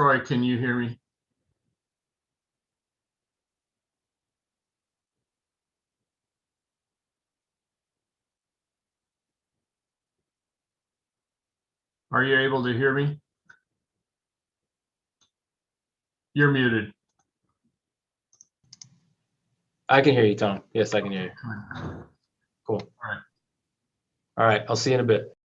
Troy, can you hear me? Are you able to hear me? You're muted. I can hear you, Tom. Yes, I can hear you. Cool. All right. All right. I'll see you in a bit.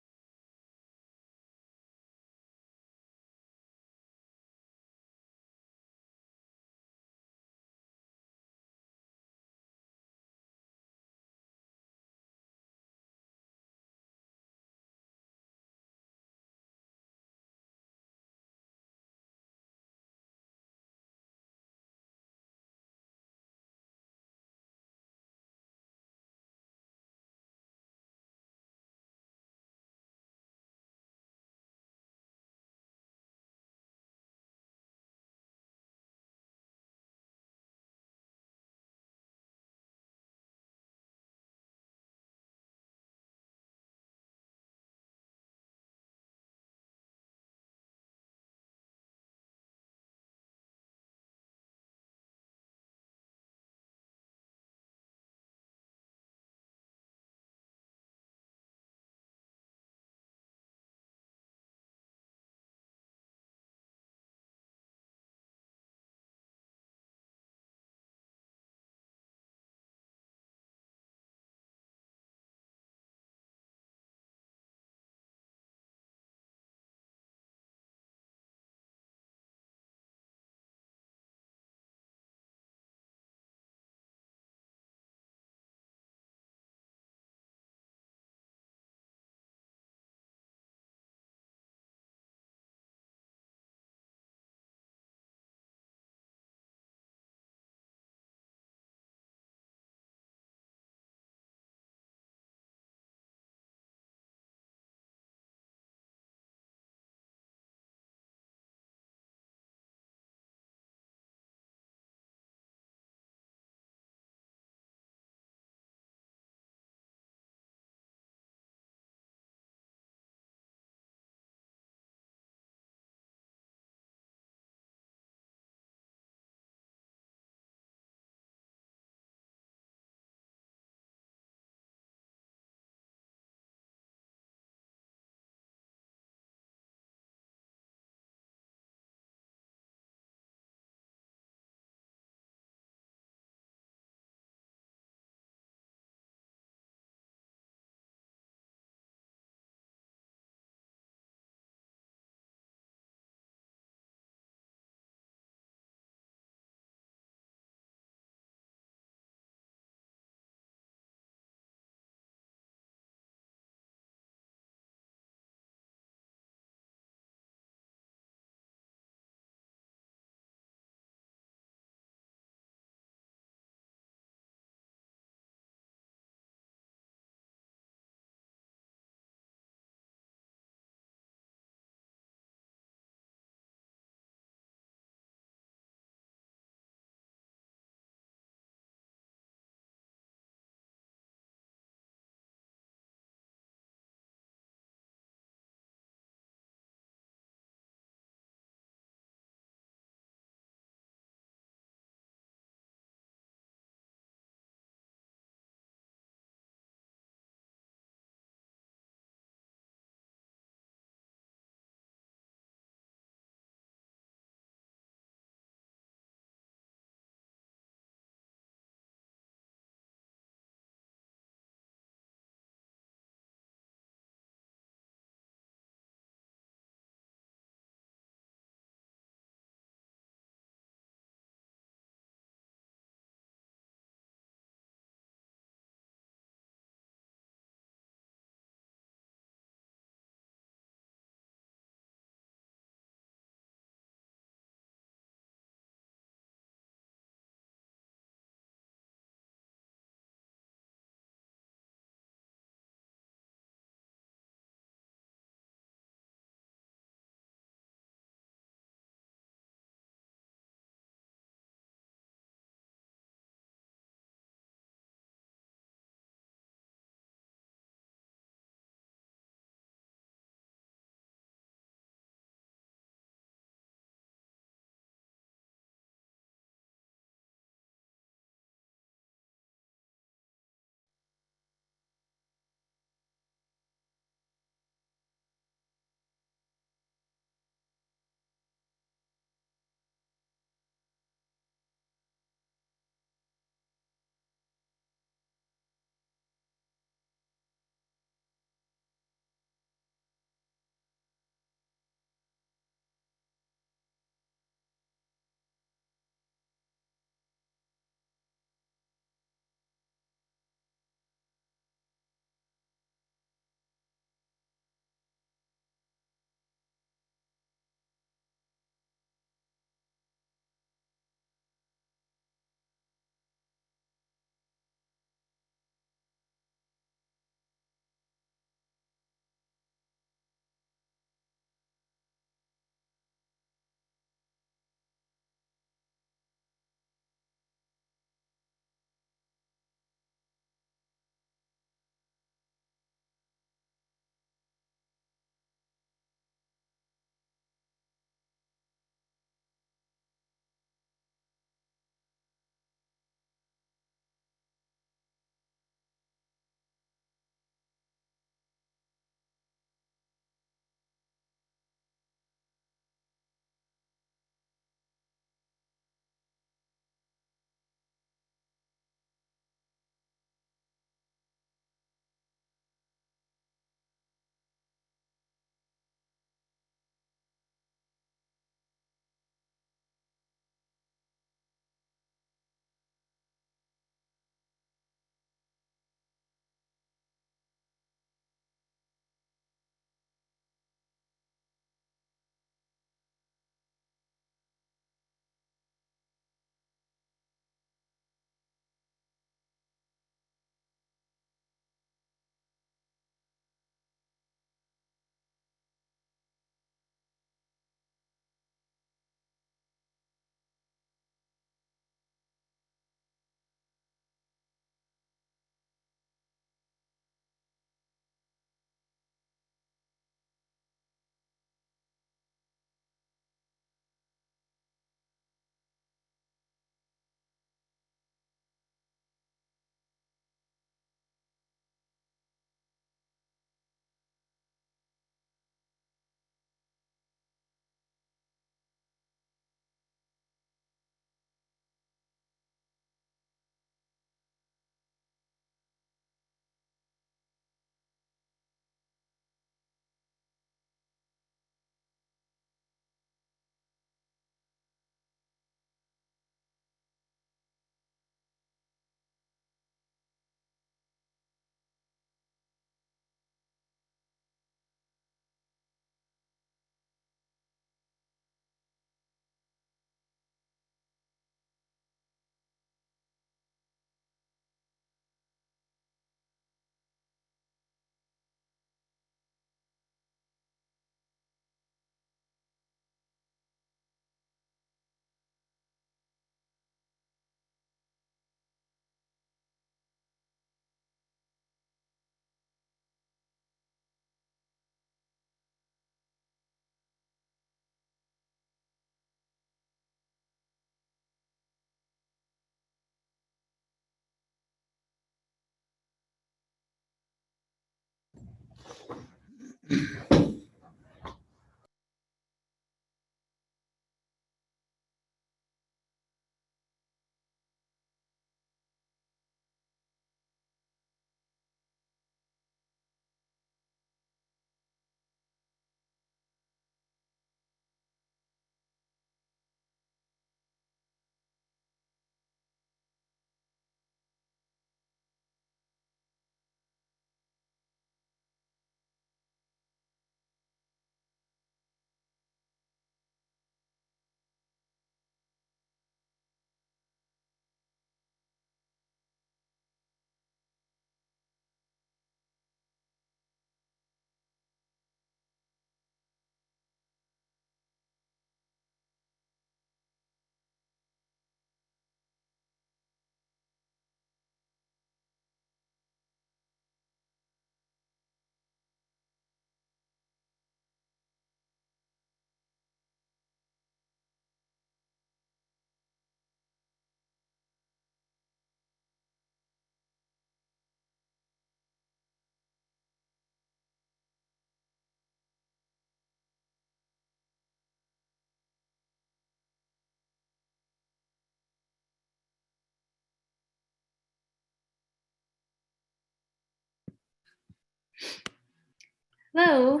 Hello.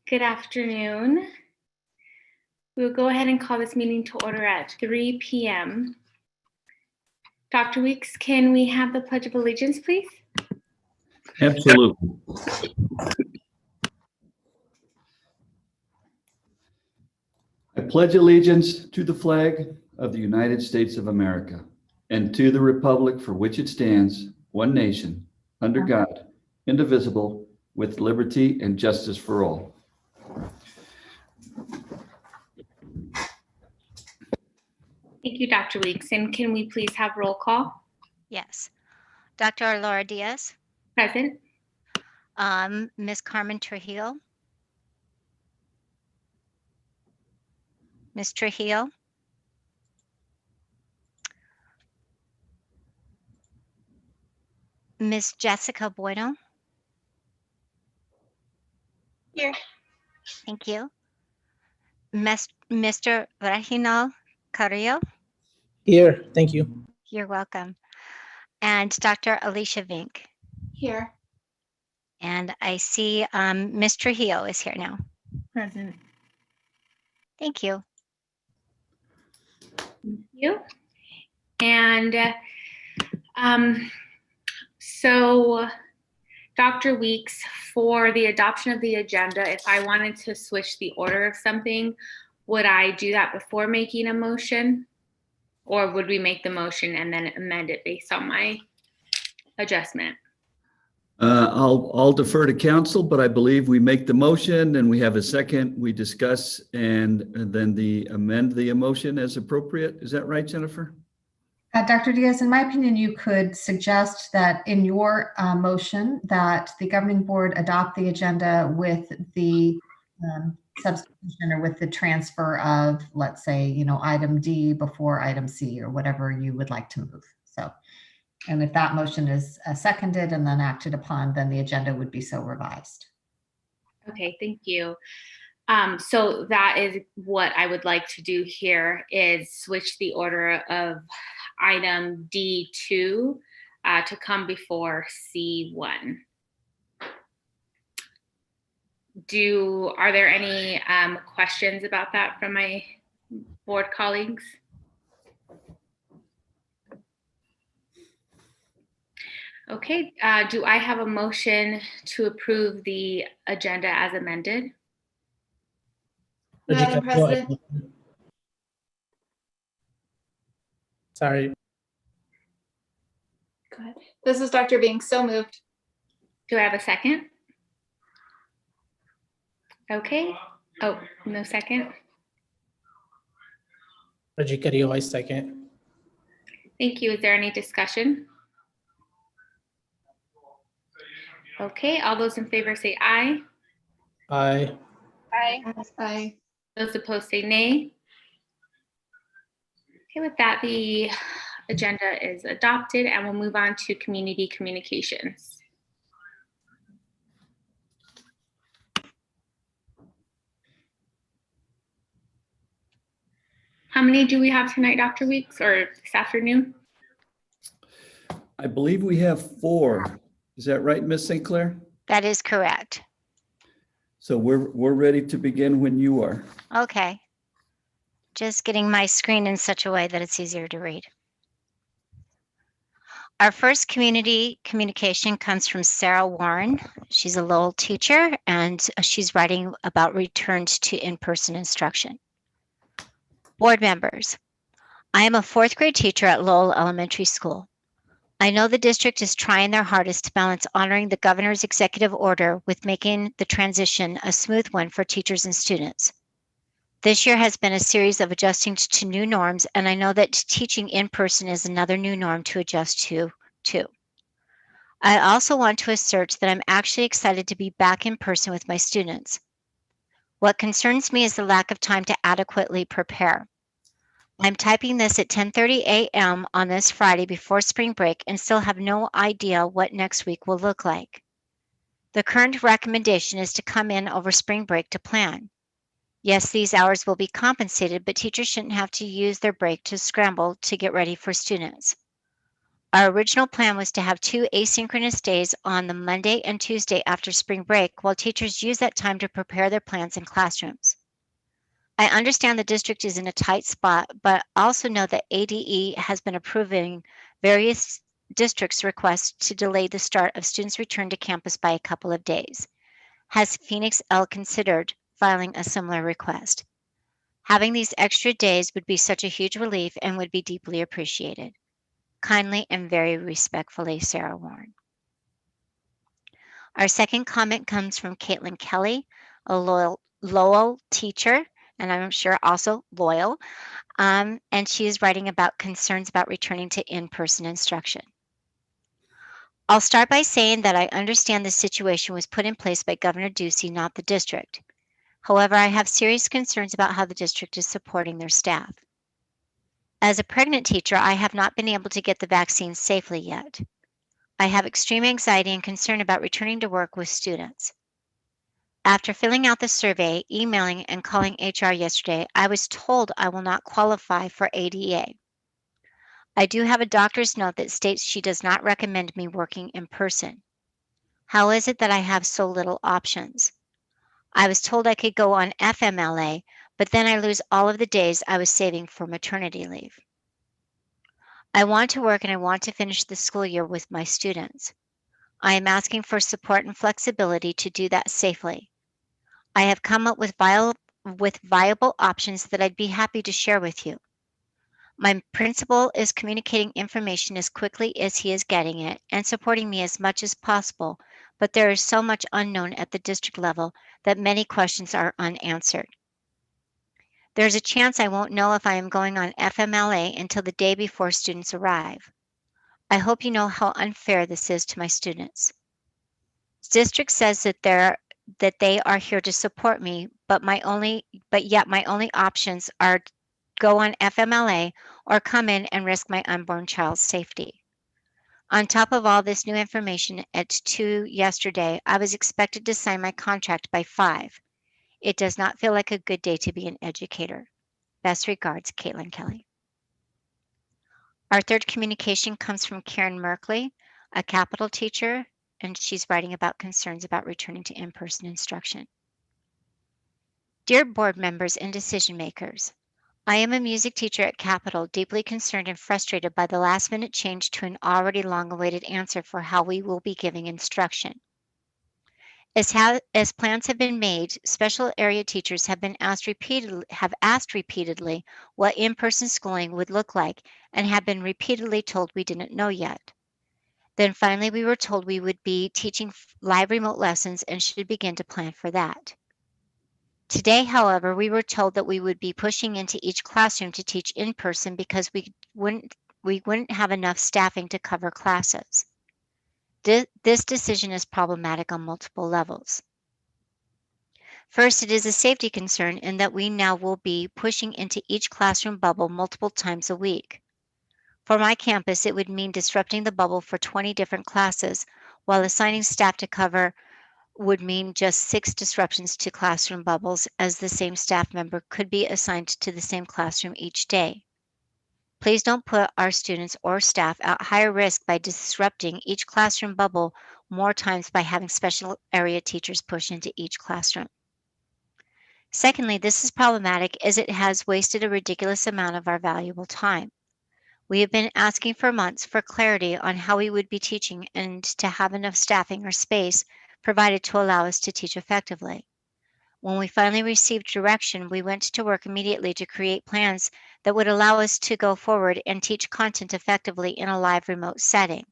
Good afternoon. We'll go ahead and call this meeting to order at 3 p.m. Dr. Weeks, can we have the Pledge of Allegiance, please? Absolutely. I pledge allegiance to the flag of the United States of America and to the republic for which it stands, one nation, under God, indivisible, with liberty and justice for all. Thank you, Dr. Weeks. And can we please have roll call? Yes. Dr. Laura Diaz, Present. Ms. Carmen Trujillo. Ms. Trujillo. Ms. Jessica Bueno. Here. Thank you. Mr. Reginald Carrillo. Here, thank you. You're welcome. And Dr. Alicia Vink. Here. And I see Ms. Trujillo is here now. Present. Thank you. Thank you. And so Dr. Weeks, for the adoption of the agenda, if I wanted to switch the order of something, would I do that before making a motion? Or would we make the motion and then amend it based on my adjustment? I'll defer to council, but I believe we make the motion and we have a second, we discuss, and then amend the motion as appropriate. Is that right, Jennifer? Dr. Diaz, in my opinion, you could suggest that in your motion that the governing board adopt the agenda with the substitution or with the transfer of, let's say, item D before item C or whatever you would like to move. So, and if that motion is seconded and then acted upon, then the agenda would be so revised. Okay, thank you. So that is what I would like to do here, is switch the order of item D2 to come before C1. Are there any questions about that from my board colleagues? Okay, do I have a motion to approve the agenda as amended? Madam President. Sorry. Go ahead. This is Dr. Vink. So moved. Do I have a second? Okay. Oh, no second. Reggie Carrillo, I second. Thank you. Is there any discussion? Okay, all those in favor say aye. Aye. Aye. Aye. Those opposed say nay. Okay, with that, the agenda is adopted and we'll move on to community communications. How many do we have tonight, Dr. Weeks, or this afternoon? I believe we have 4. Is that right, Miss St. Clair? That is correct. So we're ready to begin when you are. Okay. Just getting my screen in such a way that it's easier to read. Our first community communication comes from Sarah Warren. She's a Lowell teacher, and she's writing about return to in-person instruction. Board members, I am a 4th grade teacher at Lowell Elementary School. I know the district is trying their hardest to balance honoring the governor's executive order with making the transition a smooth one for teachers and students. This year has been a series of adjusting to new norms, and I know that teaching in person is another new norm to adjust to, too. I also want to assert that I'm actually excited to be back in person with my students. What concerns me is the lack of time to adequately prepare. I'm typing this at 10:30 a.m. on this Friday before spring break and still have no idea what next week will look like. The current recommendation is to come in over spring break to plan. Yes, these hours will be compensated, but teachers shouldn't have to use their break to scramble to get ready for students. Our original plan was to have 2 asynchronous days on the Monday and Tuesday after spring break, while teachers use that time to prepare their plans in classrooms. I understand the district is in a tight spot, but also know that ADE has been approving various districts' requests to delay the start of students' return to campus by a couple of days. Has Phoenix L considered filing a similar request? Having these extra days would be such a huge relief and would be deeply appreciated. Kindly and very respectfully, Sarah Warren. Our second comment comes from Caitlin Kelly, a Lowell teacher, and I'm sure also loyal, and she is writing about concerns about returning to in-person instruction. I'll start by saying that I understand the situation was put in place by Governor Ducey, not the district. However, I have serious concerns about how the district is supporting their staff. As a pregnant teacher, I have not been able to get the vaccine safely yet. I have extreme anxiety and concern about returning to work with students. After filling out the survey, emailing, and calling HR yesterday, I was told I will not qualify for ADA. I do have a doctor's note that states she does not recommend me working in person. How is it that I have so little options? I was told I could go on FMLA, but then I lose all of the days I was saving for maternity leave. I want to work and I want to finish the school year with my students. I am asking for support and flexibility to do that safely. I have come up with viable options that I'd be happy to share with you. My principal is communicating information as quickly as he is getting it and supporting me as much as possible, but there is so much unknown at the district level that many questions are unanswered. There's a chance I won't know if I am going on FMLA until the day before students arrive. I hope you know how unfair this is to my students. District says that they are here to support me, but yet my only options are go on FMLA or come in and risk my unborn child's safety. On top of all this new information at 2 yesterday, I was expected to sign my contract by 5. It does not feel like a good day to be an educator. Best regards, Caitlin Kelly. Our third communication comes from Karen Merkley, a Capital teacher, and she's writing about concerns about returning to in-person instruction. Dear board members and decision makers, I am a music teacher at Capital, deeply concerned and frustrated by the last-minute change to an already long-awaited answer for how we will be giving instruction. As plans have been made, special area teachers have asked repeatedly what in-person schooling would look like and have been repeatedly told we didn't know yet. Then finally we were told we would be teaching live remote lessons and should begin to plan for that. Today, however, we were told that we would be pushing into each classroom to teach in person because we wouldn't have enough staffing to cover classes. This decision is problematic on multiple levels. First, it is a safety concern in that we now will be pushing into each classroom bubble multiple times a week. For my campus, it would mean disrupting the bubble for 20 different classes while assigning staff to cover would mean just 6 disruptions to classroom bubbles, as the same staff member could be assigned to the same classroom each day. Please don't put our students or staff at higher risk by disrupting each classroom bubble more times by having special area teachers push into each classroom. Secondly, this is problematic as it has wasted a ridiculous amount of our valuable time. We have been asking for months for clarity on how we would be teaching and to have enough staffing or space provided to allow us to teach effectively. When we finally received direction, we went to work immediately to create plans that would allow us to go forward and teach content effectively in a live remote setting.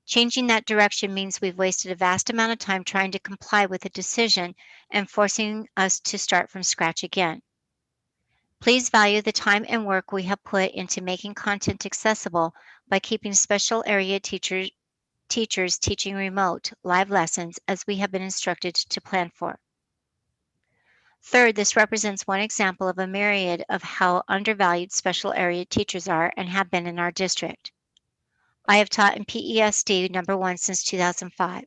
Changing that direction means we've wasted a vast amount of time trying to comply with a decision and forcing us to start from scratch again. Please value the time and work we have put into making content accessible by keeping special area teachers teaching remote live lessons as we have been instructed to plan for. Third, this represents one example of a myriad of how undervalued special area teachers are and have been in our district. I have taught in PESD number 1 since 2005.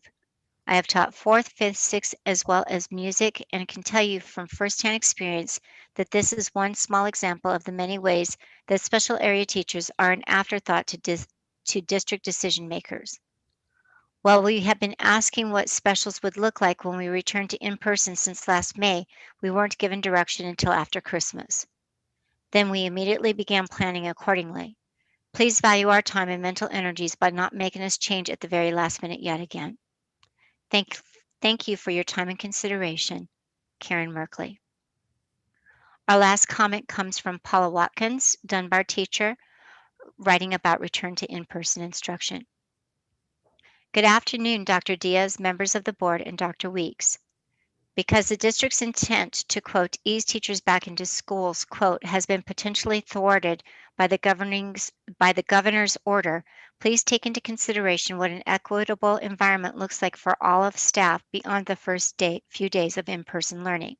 I have taught 4th, 5th, 6th, as well as music, and can tell you from firsthand experience that this is one small example of the many ways that special area teachers are an afterthought to district decision makers. While we have been asking what specials would look like when we return to in-person since last May, we weren't given direction until after Christmas. Then we immediately began planning accordingly. Please value our time and mental energies by not making us change at the very last minute yet again. Thank you for your time and consideration, Karen Merkley. Our last comment comes from Paula Watkins, Dunbar teacher, writing about return to in-person instruction. Good afternoon, Dr. Diaz, members of the board, and Dr. Weeks. Because the district's intent to, quote, ease teachers back into schools, quote, has been potentially thwarted by the governor's order, please take into consideration what an equitable environment looks like for all of staff beyond the first few days of in-person learning,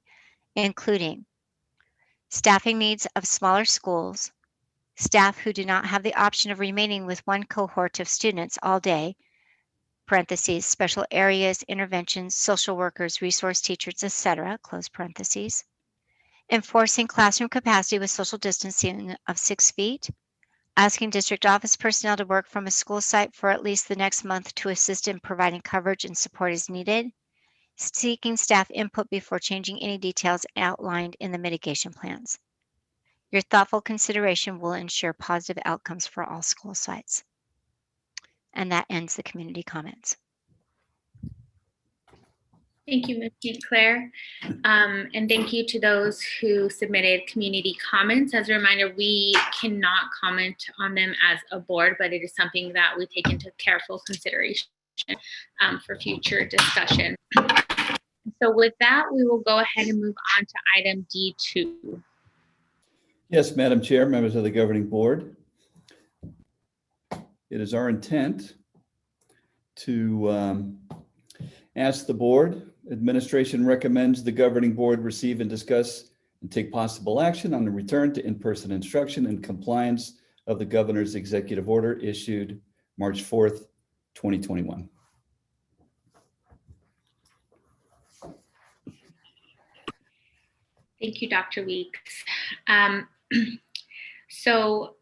including staffing needs of smaller schools, staff who do not have the option of remaining with one cohort of students all day, parentheses, special areas, interventions, social workers, resource teachers, etc., close parentheses. Enforcing classroom capacity with social distancing of 6 feet. Asking district office personnel to work from a school site for at least the next month to assist in providing coverage and support as needed. Seeking staff input before changing any details outlined in the mitigation plans. Your thoughtful consideration will ensure positive outcomes for all school sites. And that ends the community comments. Thank you, Ms. St. Clair. And thank you to those who submitted community comments. As a reminder, we cannot comment on them as a board, but it is something that we take into careful consideration for future discussion. So with that, we will go ahead and move on to item D2. Yes, Madam Chair, members of the governing board. It is our intent to ask the board, administration recommends the governing board receive and discuss and take possible action on the return to in-person instruction in compliance of the governor's executive order issued March 4th, 2021. Thank you, Dr. Weeks. So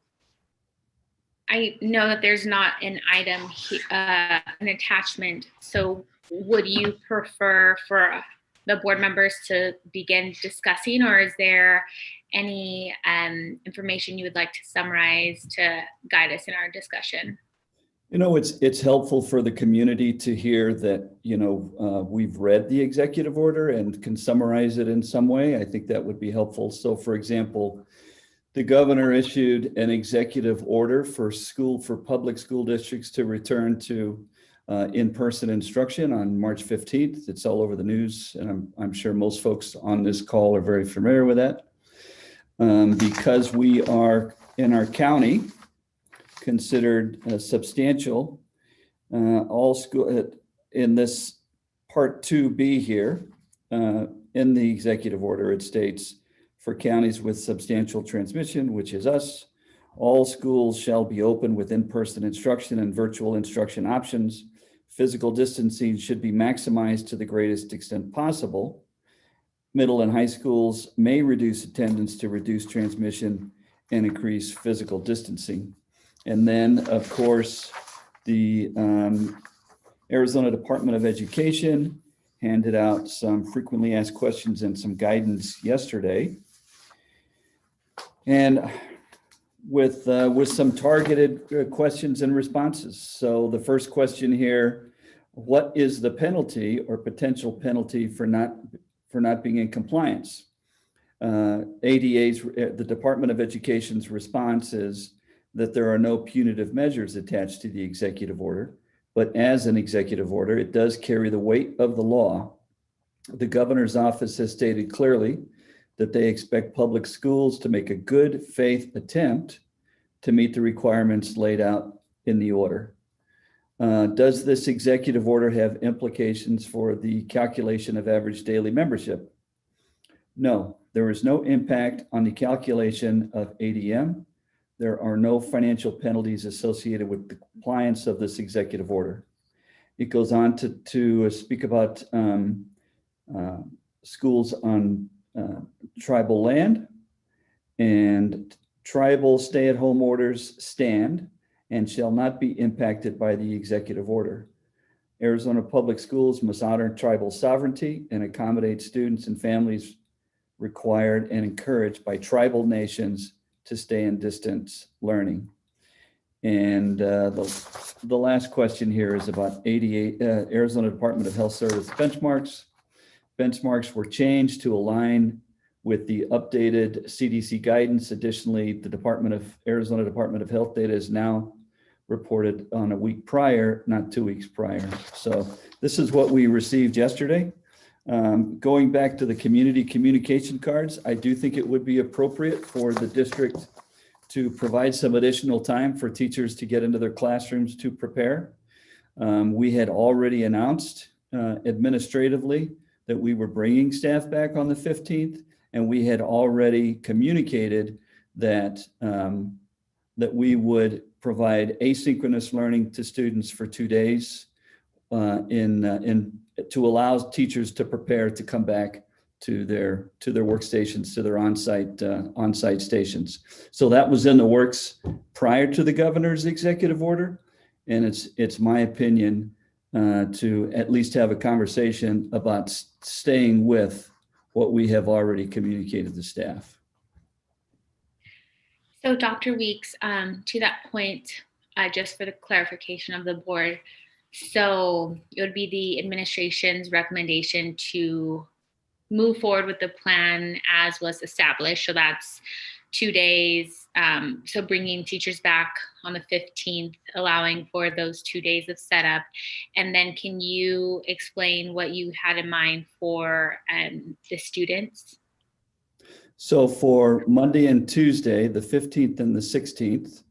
I know that there's not an item, an attachment. So would you prefer for the board members to begin discussing, or is there any information you would like to summarize to guide us in our discussion? You know, it's helpful for the community to hear that, you know, we've read the executive order and can summarize it in some way. I think that would be helpful. So, for example, the governor issued an executive order for public school districts to return to in-person instruction on March 15th. It's all over the news, and I'm sure most folks on this call are very familiar with that. Because we are in our county considered substantial, all school in this part 2B here in the executive order, it states, for counties with substantial transmission, which is us, all schools shall be open with in-person instruction and virtual instruction options physical distancing should be maximized to the greatest extent possible. Middle and high schools may reduce attendance to reduce transmission and increase physical distancing. And then, of course, the Arizona Department of Education handed out some frequently asked questions and some guidance yesterday. And with some targeted questions and responses. So the first question here, what is the penalty or potential penalty for not being in compliance? ADA's, the Department of Education's response is that there are no punitive measures attached to the executive order, but as an executive order, it does carry the weight of the law. The governor's office has stated clearly that they expect public schools to make a good faith attempt to meet the requirements laid out in the order. Does this executive order have implications for the calculation of average daily membership? No, there is no impact on the calculation of ADM. There are no financial penalties associated with the compliance of this executive order. It goes on to speak about schools on tribal land, and tribal stay-at-home orders stand and shall not be impacted by the executive order. Arizona Public Schools must honor tribal sovereignty and accommodate students and families required and encouraged by tribal nations to stay in distance learning. And the last question here is about Arizona Department of Health Service benchmarks. Benchmarks were changed to align with the updated CDC guidance. Additionally, the Arizona Department of Health data is now reported on a week prior, not 2 weeks prior. So this is what we received yesterday. Going back to the community communication cards, I do think it would be appropriate for the district to provide some additional time for teachers to get into their classrooms to prepare. We had already announced administratively that we were bringing staff back on the 15th, and we had already communicated that that we would provide asynchronous learning to students for 2 days to allow teachers to prepare to come back to their workstations, to their on-site stations. So that was in the works prior to the governor's executive order, and it's my opinion to at least have a conversation about staying with what we have already communicated to staff. So Dr. Weeks, to that point, just for the clarification of the board, so it would be the administration's recommendation to move forward with the plan as was established. So that's 2 days. So bringing teachers back on the 15th, allowing for those 2 days of setup. And then can you explain what you had in mind for the students? So for Monday and Tuesday, the 15th and the 16th,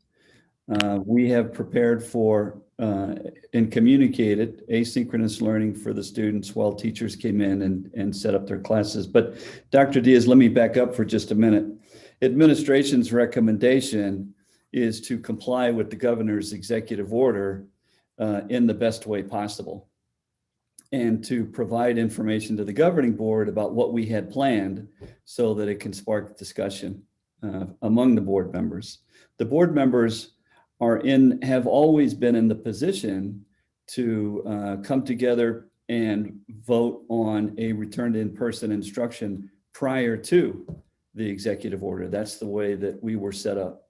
we have prepared for and communicated asynchronous learning for the students while teachers came in and set up their classes. But Dr. Diaz, let me back up for just a minute. Administration's recommendation is to comply with the governor's executive order in the best way possible, and to provide information to the governing board about what we had planned so that it can spark discussion among the board members. The board members have always been in the position to come together and vote on a return to in-person instruction prior to the executive order. That's the way that we were set up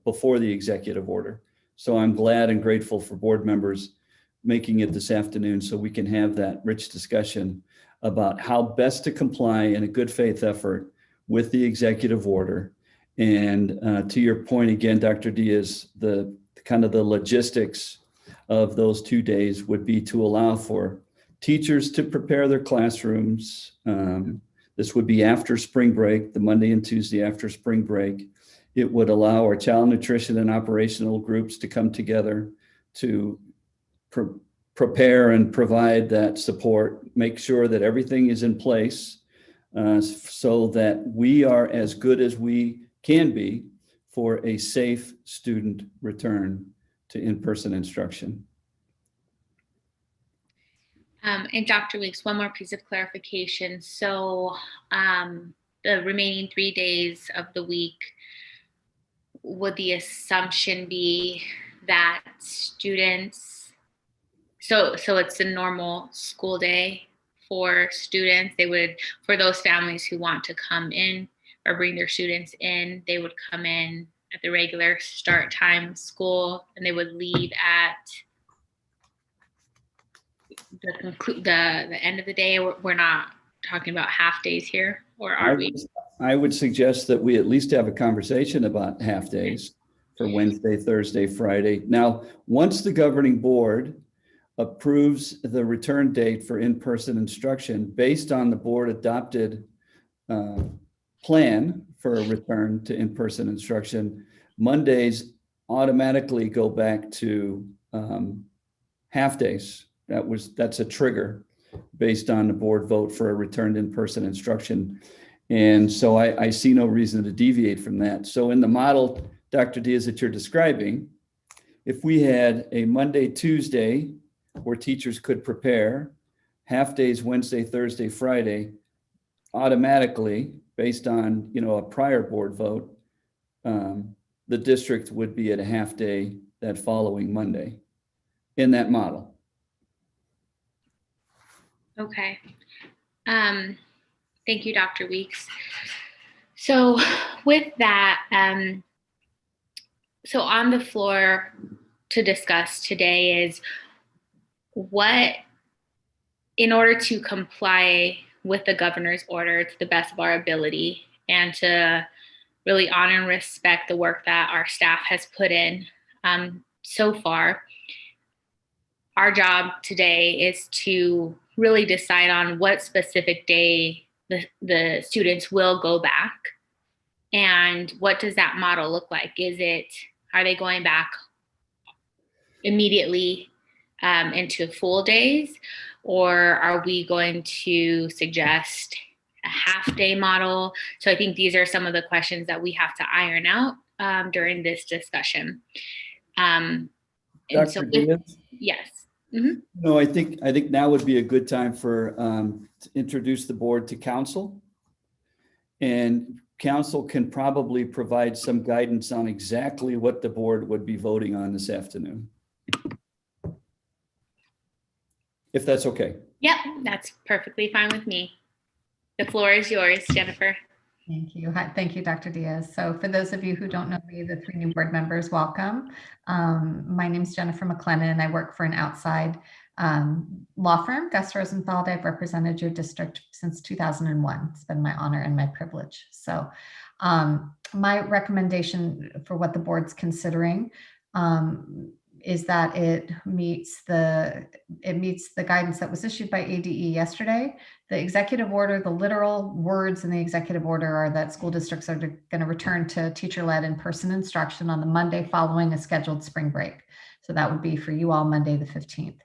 before the executive order. So I'm glad and grateful for board members making it this afternoon so we can have that rich discussion about how best to comply in a good faith effort with the executive order. And to your point again, Dr. Diaz, the kind of the logistics of those 2 days would be to allow for teachers to prepare their classrooms. This would be after spring break, the Monday and Tuesday after spring break. It would allow our child nutrition and operational groups to come together to prepare and provide that support, make sure that everything is in place so that we are as good as we can be for a safe student return to in-person instruction. And Dr. Weeks, one more piece of clarification. So the remaining 3 days of the week, would the assumption be that students, so it's a normal school day for students, they would, for those families who want to come in or bring their students in, they would come in at the regular start time of school and they would leave at the end of the day? We're not talking about half days here, or are we? I would suggest that we at least have a conversation about half days for Wednesday, Thursday, Friday. Now, once the governing board approves the return date for in-person instruction based on the board adopted plan for a return to in-person instruction, Mondays automatically go back to half days. That's a trigger based on the board vote for a return to in-person instruction. And so I see no reason to deviate from that. So in the model, Dr. Diaz, that you're describing, if we had a Monday, Tuesday, where teachers could prepare, half days Wednesday, Thursday, Friday, automatically, based on a prior board vote, the district would be at a half day that following Monday in that model. Okay. Thank you, Dr. Weeks. So with that, so on the floor to discuss today is what, in order to comply with the governor's order to the best of our ability and to really honor and respect the work that our staff has put in so far, our job today is to really decide on what specific day the students will go back, and what does that model look like? Are they going back immediately into full days, or are we going to suggest a half day model? So I think these are some of the questions that we have to iron out during this discussion. Dr. Diaz? Yes. Mm-hmm. No, I think now would be a good time for to introduce the board to council. And council can probably provide some guidance on exactly what the board would be voting on this afternoon. If that's okay. Yep, that's perfectly fine with me. The floor is yours, Jennifer. Thank you. Hi, thank you, Dr. Diaz. So for those of you who don't know me, the 3 new board members, welcome. My name is Jennifer McLennan. I work for an outside law firm, Gus Rosenfeld. I've represented your district since 2001. It's been my honor and my privilege. So my recommendation for what the board's considering is that it meets the guidance that was issued by ADE yesterday. The executive order, the literal words in the executive order are that school districts are going to return to teacher-led in-person instruction on the Monday following a scheduled spring break. So that would be for you all Monday the 15th.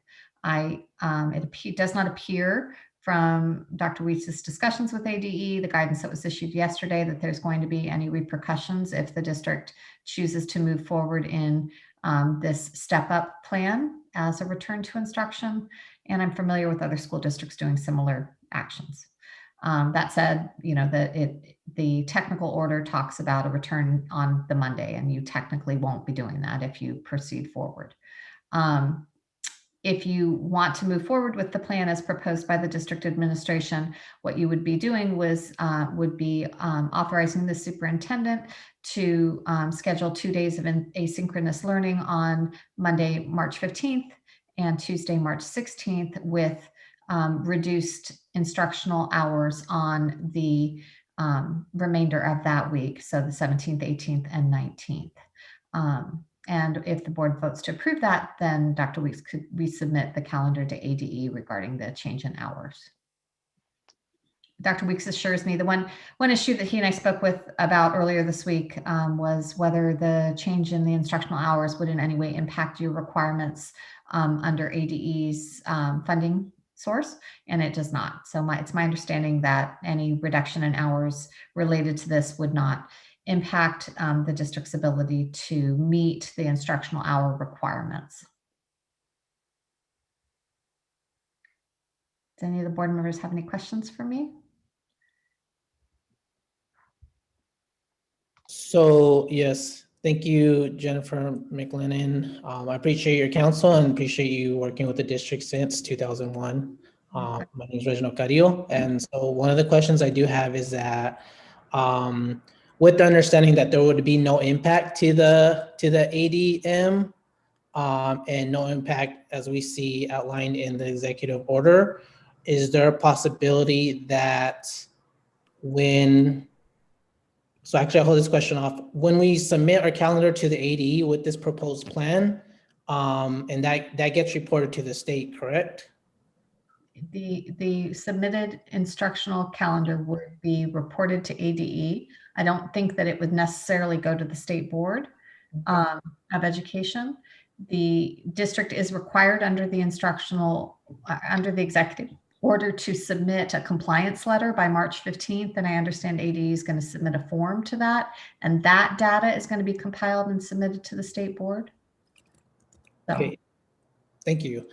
It does not appear from Dr. Weeks' discussions with ADE, the guidance that was issued yesterday, that there's going to be any repercussions if the district chooses to move forward in this step-up plan as a return to instruction. And I'm familiar with other school districts doing similar actions. That said, the technical order talks about a return on the Monday, and you technically won't be doing that if you proceed forward. If you want to move forward with the plan as proposed by the district administration, what you would be doing would be authorizing the superintendent to schedule 2 days of asynchronous learning on Monday, March 15th and Tuesday, March 16th, with reduced instructional hours on the remainder of that week, so the 17th, 18th, and 19th. And if the board votes to approve that, then Dr. Weeks could resubmit the calendar to ADE regarding the change in hours. Dr. Weeks assures me the one issue that he and I spoke with about earlier this week was whether the change in the instructional hours would in any way impact your requirements under ADE's funding source, and it does not. So it's my understanding that any reduction in hours related to this would not impact the district's ability to meet the instructional hour requirements. Does any of the board members have any questions for me? So yes, thank you, Jennifer McLennan. I appreciate your counsel and appreciate you working with the district since 2001. My name is Reginald Carrillo. And so one of the questions I do have is that with the understanding that there would be no impact to the ADM and no impact as we see outlined in the executive order, is there a possibility that so actually I'll hold this question off. When we submit our calendar to the ADE with this proposed plan, and that gets reported to the state, correct? The submitted instructional calendar would be reported to ADE. I don't think that it would necessarily go to the State Board of Education. The district is required under the under the executive order to submit a compliance letter by March 15th. And I understand ADE is going to submit a form to that. And that data is going to be compiled and submitted to the State Board. So. Okay, thank you.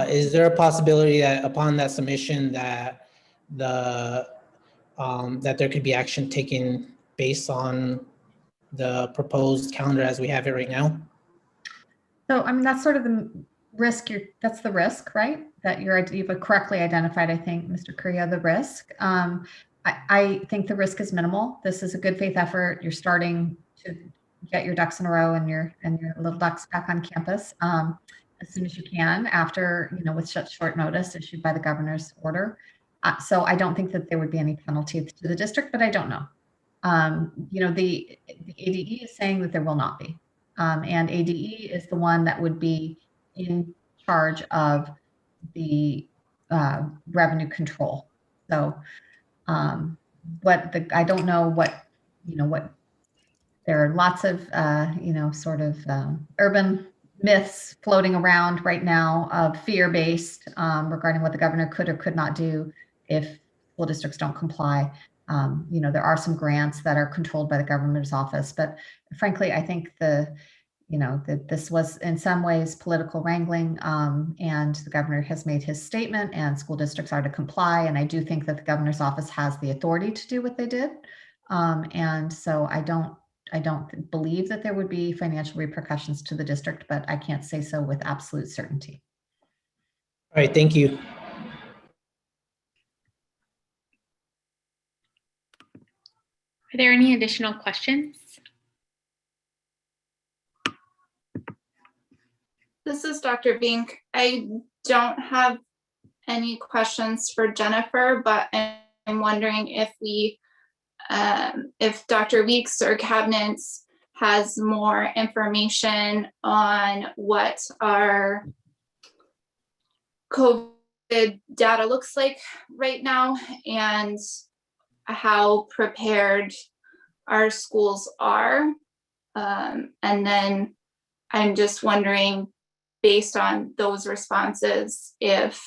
Is there a possibility that upon that submission that that there could be action taken based on the proposed calendar as we have it right now? So, I mean, that's sort of the risk. That's the risk, right? That you've correctly identified, I think, Mr. Correa, the risk. I think the risk is minimal. This is a good faith effort. You're starting to get your ducks in a row and your little ducks back on campus as soon as you can after, with such short notice issued by the governor's order. So I don't think that there would be any penalty to the district, but I don't know. The ADE is saying that there will not be. And ADE is the one that would be in charge of the revenue control. So I don't know what there are lots of, urban myths floating around right now of fear-based regarding what the governor could or could not do if school districts don't comply. There are some grants that are controlled by the governor's office, but frankly, I think that this was in some ways political wrangling, and the governor has made his statement and school districts are to comply. And I do think that the governor's office has the authority to do what they did. And so I don't believe that there would be financial repercussions to the district, but I can't say so with absolute certainty. All right, thank you. Are there any additional questions? This is Dr. Vink. I don't have any questions for Jennifer, but I'm wondering if if Dr. Weeks or Cabinet has more information on what our COVID data looks like right now and how prepared our schools are. And then I'm just wondering, based on those responses, if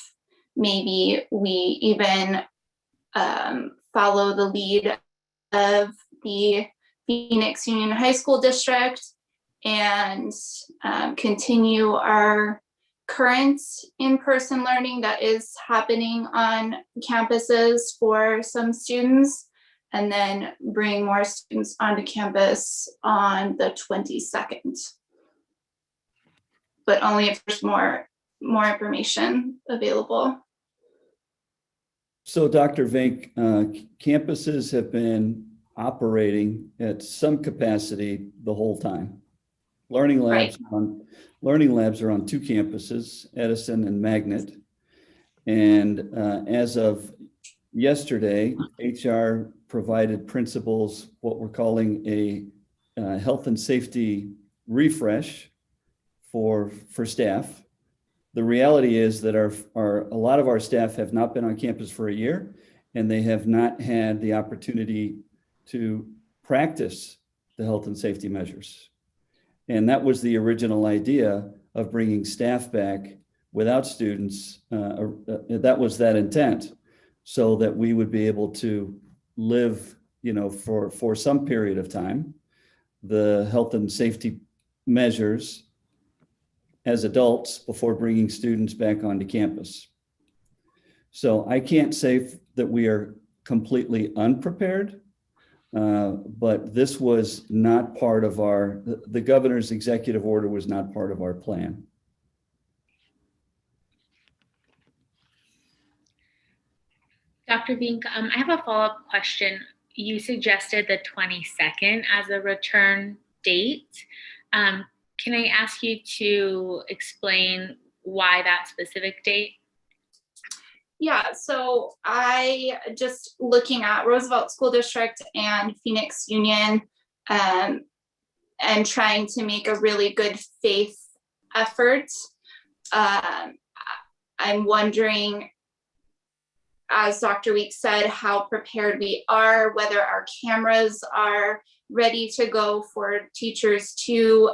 maybe we even follow the lead of the Phoenix Union High School District and continue our current in-person learning that is happening on campuses for some students, and then bring more students onto campus on the 22nd. But only if there's more information available. So Dr. Vink, campuses have been operating at some capacity the whole time. Learning labs are on two campuses, Edison and Magnet. And as of yesterday, HR provided principals what we're calling a health and safety refresh for staff. The reality is that a lot of our staff have not been on campus for a year, and they have not had the opportunity to practice the health and safety measures. And that was the original idea of bringing staff back without students. That was that intent, so that we would be able to live, for some period of time, the health and safety measures as adults before bringing students back onto campus. So I can't say that we are completely unprepared, but this was not part of the governor's executive order was not part of our plan. Dr. Vink, I have a follow-up question. You suggested the 22nd as a return date. Can I ask you to explain why that specific date? Yeah, so I just looking at Roosevelt School District and Phoenix Union and trying to make a really good faith effort. I'm wondering, as Dr. Weeks said, how prepared we are, whether our cameras are ready to go for teachers to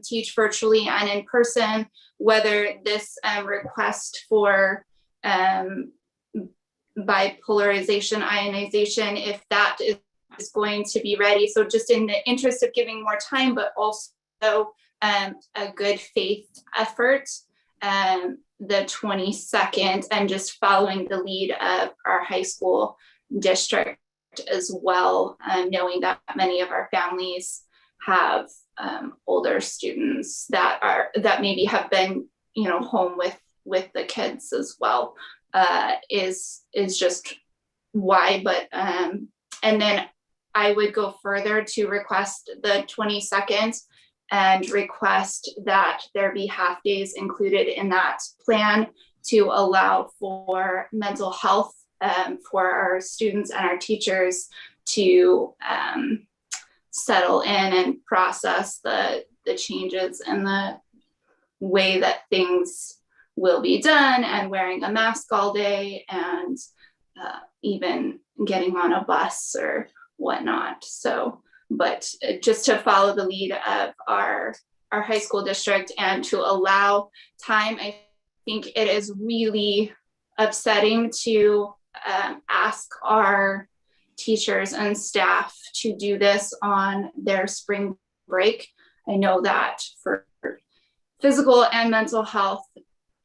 teach virtually and in person, whether this request for bipolarization, ionization, if that is going to be ready. So just in the interest of giving more time, but also a good faith effort, the 22nd, and just following the lead of our high school district as well, knowing that many of our families have older students that maybe have been, home with the kids as well, is just why. But and then I would go further to request the 22nd and request that there be half days included in that plan to allow for mental health for our students and our teachers to settle in and process the changes and the way that things will be done, and wearing a mask all day, and even getting on a bus or whatnot. So, but just to follow the lead of our high school district and to allow time. I think it is really upsetting to ask our teachers and staff to do this on their spring break. I know that for physical and mental health,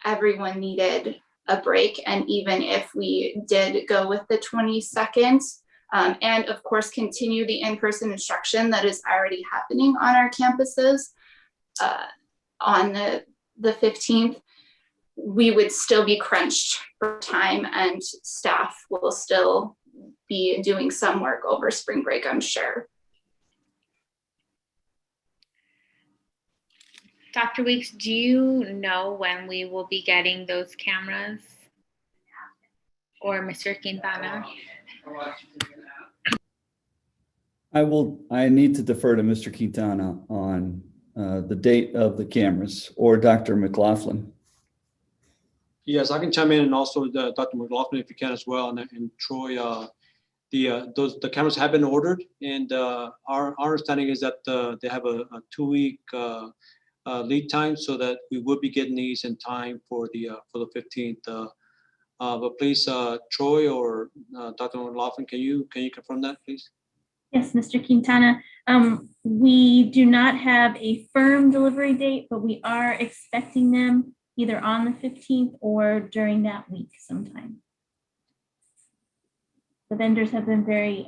everyone needed a break. And even if we did go with the 22nd, and of course continue the in-person instruction that is already happening on our campuses on the 15th, we would still be crunched for time, and staff will still be doing some work over spring break, I'm sure. Dr. Weeks, do you know when we will be getting those cameras? Or Mr. Quintana? I need to defer to Mr. Quintana on the date of the cameras, or Dr. McLaughlin. Yes, I can chime in, and also Dr. McLaughlin, if you can as well, and Troy. The cameras have been ordered, and our understanding is that they have a 2-week lead time, so that we would be getting these in time for the 15th. But please, Troy or Dr. McLaughlin, can you confirm that, please? Yes, Mr. Quintana. We do not have a firm delivery date, but we are expecting them either on the 15th or during that week sometime. The vendors have been very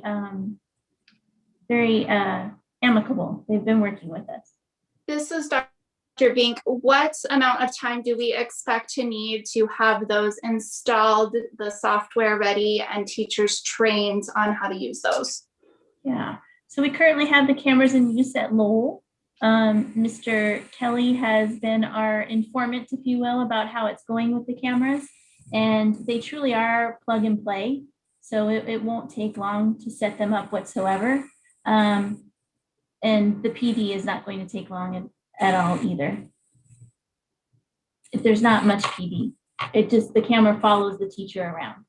amicable. They've been working with us. This is Dr. Vink. What amount of time do we expect to need to have those installed, the software ready, and teachers trained on how to use those? Yeah, so we currently have the cameras in use at Lowell. Mr. Kelly has been our informant, if you will, about how it's going with the cameras, and they truly are plug and play. So it won't take long to set them up whatsoever. And the PD is not going to take long at all either. There's not much PD. The camera follows the teacher around.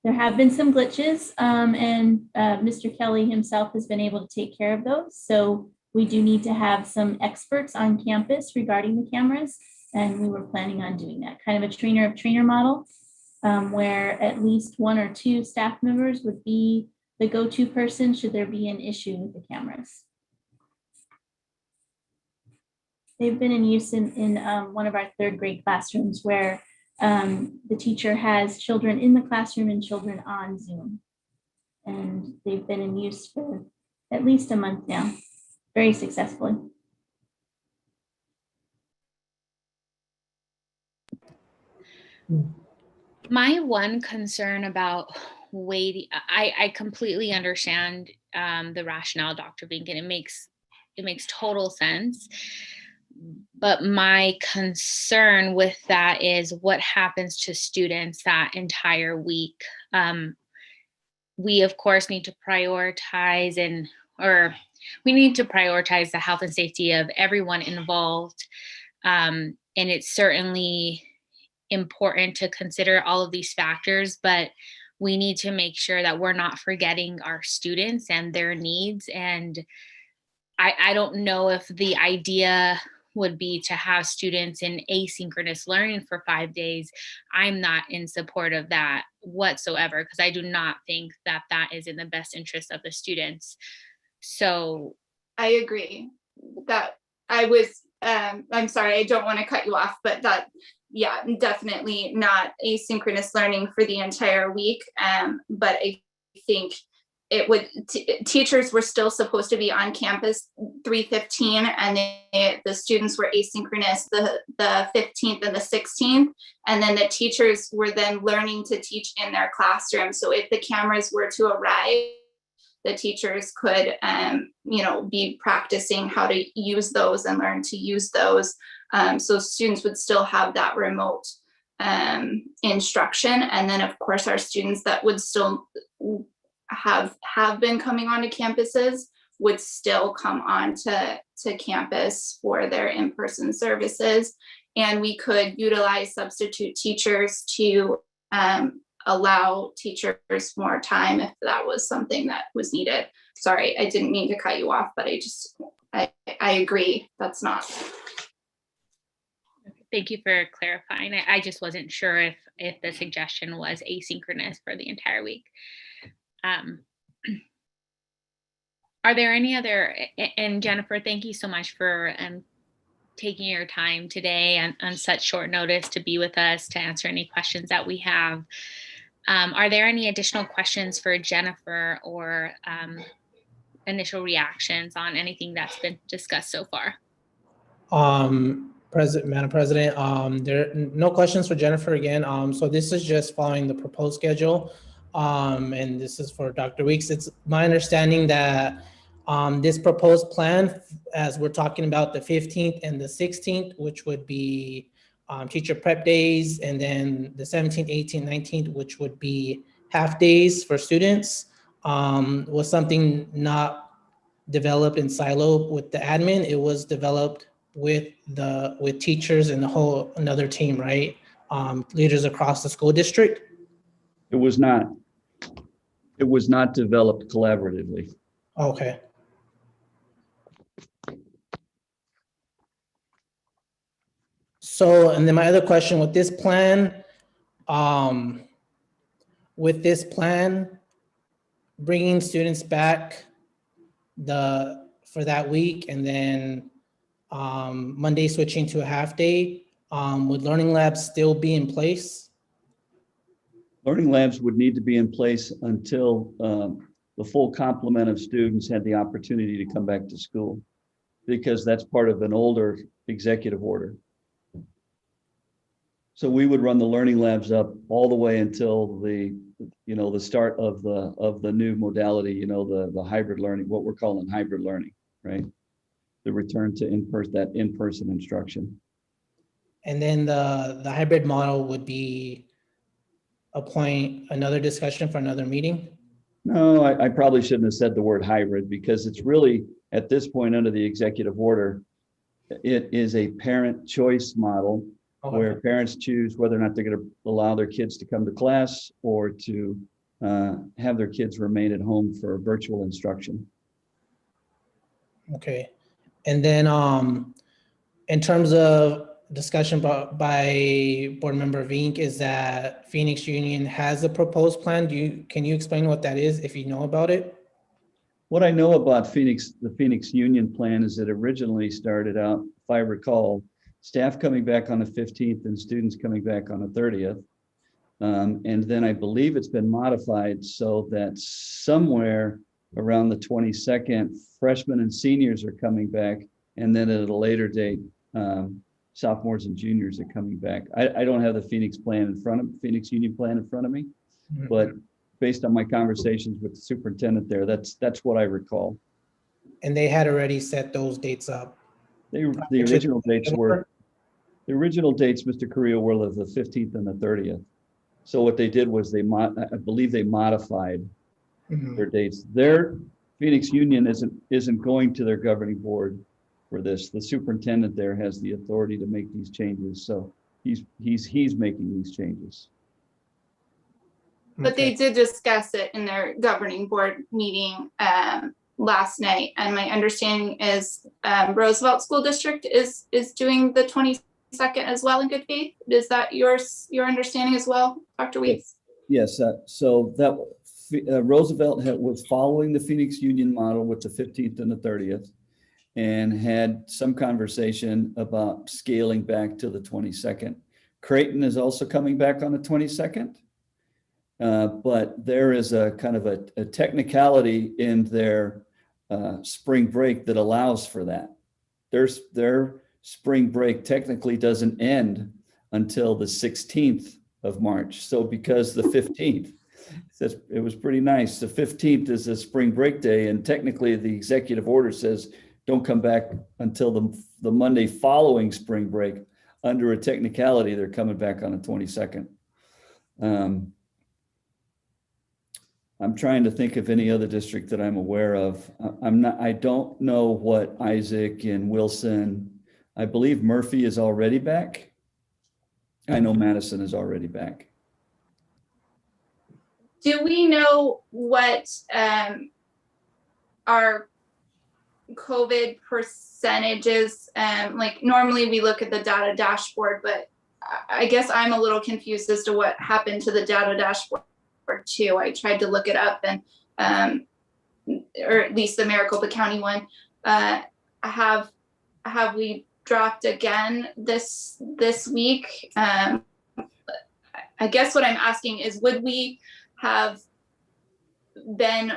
There have been some glitches, and Mr. Kelly himself has been able to take care of those. So we do need to have some experts on campus regarding the cameras, and we were planning on doing that, kind of a trainer of trainer model, where at least 1 or 2 staff members would be the go-to person should there be an issue with the cameras. They've been in use in one of our 3rd grade classrooms, where The teacher has children in the classroom and children on Zoom. And they've been in use for at least a month now, very successfully. My one concern about waiting, I completely understand the rationale, Dr. Vink, and it makes total sense. But my concern with that is what happens to students that entire week. We of course need to prioritize we need to prioritize the health and safety of everyone involved. And it's certainly important to consider all of these factors, but we need to make sure that we're not forgetting our students and their needs. And I don't know if the idea would be to have students in asynchronous learning for 5 days. I'm not in support of that whatsoever, because I do not think that that is in the best interest of the students. So I agree that I'm sorry, I don't want to cut you off, but that, yeah, definitely not asynchronous learning for the entire week. But I think it would, teachers were still supposed to be on campus 3/15, and the students were asynchronous the 15th and the 16th. And then the teachers were then learning to teach in their classroom. So if the cameras were to arrive, the teachers could, be practicing how to use those and learn to use those. So students would still have that remote instruction. And then of course, our students that would still have been coming onto campuses would still come on to campus for their in-person services. And we could utilize substitute teachers to allow teachers more time if that was something that was needed. Sorry, I didn't mean to cut you off, but I agree, that's not. thank you for clarifying. I just wasn't sure if the suggestion was asynchronous for the entire week. Are there any other, and Jennifer, thank you so much for taking your time today on such short notice to be with us to answer any questions that we have. Are there any additional questions for Jennifer or initial reactions on anything that's been discussed so far? Madam President, there are no questions for Jennifer again. So this is just following the proposed schedule. And this is for Dr. Weeks. It's my understanding that this proposed plan, as we're talking about the 15th and the 16th, which would be teacher prep days, and then the 17th, 18th, 19th, which would be half days for students, was something not developed in silo with the admin. It was developed with teachers and another team, right? Leaders across the school district. It was not. It was not developed collaboratively. Okay. So, and then my other question with this plan, bringing students back for that week, and then Monday switching to a half day, would Learning Labs still be in place? Learning Labs would need to be in place until the full complement of students had the opportunity to come back to school, because that's part of an older executive order. So we would run the Learning Labs up all the way until the start of the new modality, the hybrid learning, what we're calling hybrid learning, right? The return to in-person instruction. And then the hybrid model would be another discussion for another meeting? No, I probably shouldn't have said the word hybrid, because it's really, at this point under the executive order, it is a parent choice model. Okay. Where parents choose whether or not they're going to allow their kids to come to class or to have their kids remain at home for virtual instruction. Okay. And then in terms of discussion by Board Member Vink, is that Phoenix Union has a proposed plan. Can you explain what that is if you know about it? What I know about the Phoenix Union plan is it originally started out, if I recall, staff coming back on the 15th and students coming back on the 30th. And then I believe it's been modified so that somewhere around the 22nd, freshmen and seniors are coming back. And then at a later date, sophomores and juniors are coming back. I don't have the Phoenix Union plan in front of me, but based on my conversations with the superintendent there, that's what I recall. And they had already set those dates up. The original dates, Mr. Carrillo, were the 15th and the 30th. So what they did was I believe they modified their dates. Their Phoenix Union isn't going to their governing board for this. The superintendent there has the authority to make these changes. So he's making these changes. But they did discuss it in their governing board meeting last night. And my understanding is Roosevelt School District is doing the 22nd as well in good faith. Is that your understanding as well, Dr. Weeks? Yes. So that Roosevelt was following the Phoenix Union model with the 15th and the 30th, and had some conversation about scaling back to the 22nd. Creighton is also coming back on the 22nd. But there is a kind of a technicality in their spring break that allows for that. Their spring break technically doesn't end until the 16th of March. So because the 15th, it was pretty nice. The 15th is a spring break day, and technically the executive order says don't come back until the Monday following spring break. Under a technicality, they're coming back on the 22nd. I'm trying to think of any other district that I'm aware of. I don't know what Isaac and Wilson, I believe Murphy is already back. I know Madison is already back. Do we know what our COVID percentages, like normally we look at the data dashboard, but I guess I'm a little confused as to what happened to the data dashboard too. I tried to look it up, and or at least the Maricopa County one. Have we dropped again this week? I guess what I'm asking is, would we have been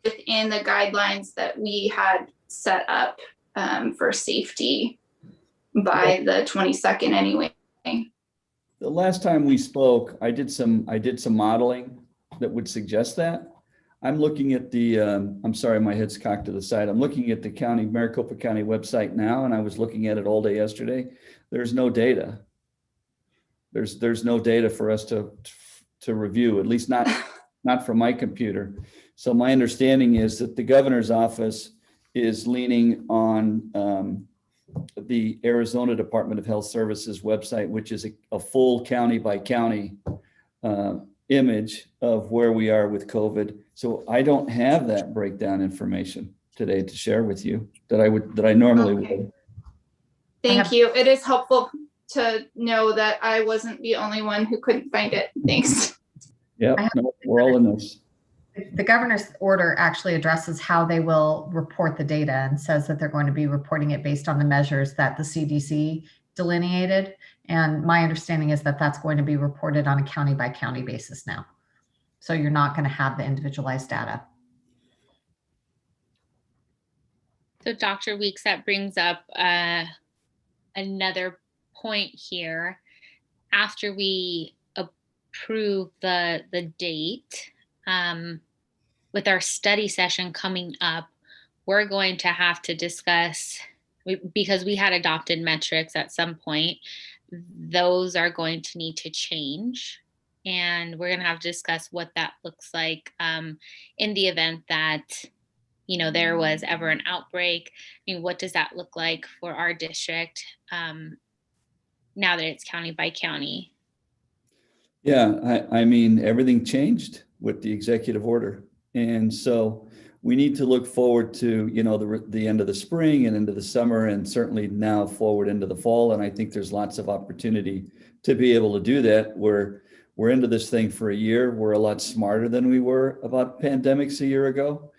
within the guidelines that we had set up for safety by the 22nd anyway? The last time we spoke, I did some modeling that would suggest that. I'm looking at the, I'm sorry, my head's cocked to the side. I'm looking at the Maricopa County website now, and I was looking at it all day yesterday. There's no data. There's no data for us to review, at least not from my computer. So my understanding is that the governor's office is leaning on the Arizona Department of Health Services website, which is a full county by county image of where we are with COVID. So I don't have that breakdown information today to share with you that I normally would. Thank you. It is helpful to know that I wasn't the only one who couldn't find it. Thanks. Yeah, no, we're all in this. The governor's order actually addresses how they will report the data and says that they're going to be reporting it based on the measures that the CDC delineated. And my understanding is that that's going to be reported on a county by county basis now. So you're not going to have the individualized data. So Dr. Weeks, that brings up another point here. After we approve the date, with our study session coming up, we're going to have to discuss, because we had adopted metrics at some point, those are going to need to change. And we're going to have to discuss what that looks like in the event that, there was ever an outbreak. I mean, what does that look like for our district now that it's county by county? Yeah, I mean, everything changed with the executive order. And so we need to look forward to, the end of the spring and into the summer, and certainly now forward into the fall. And I think there's lots of opportunity to be able to do that. We're into this thing for a year. We're a lot smarter than we were about pandemics a year ago.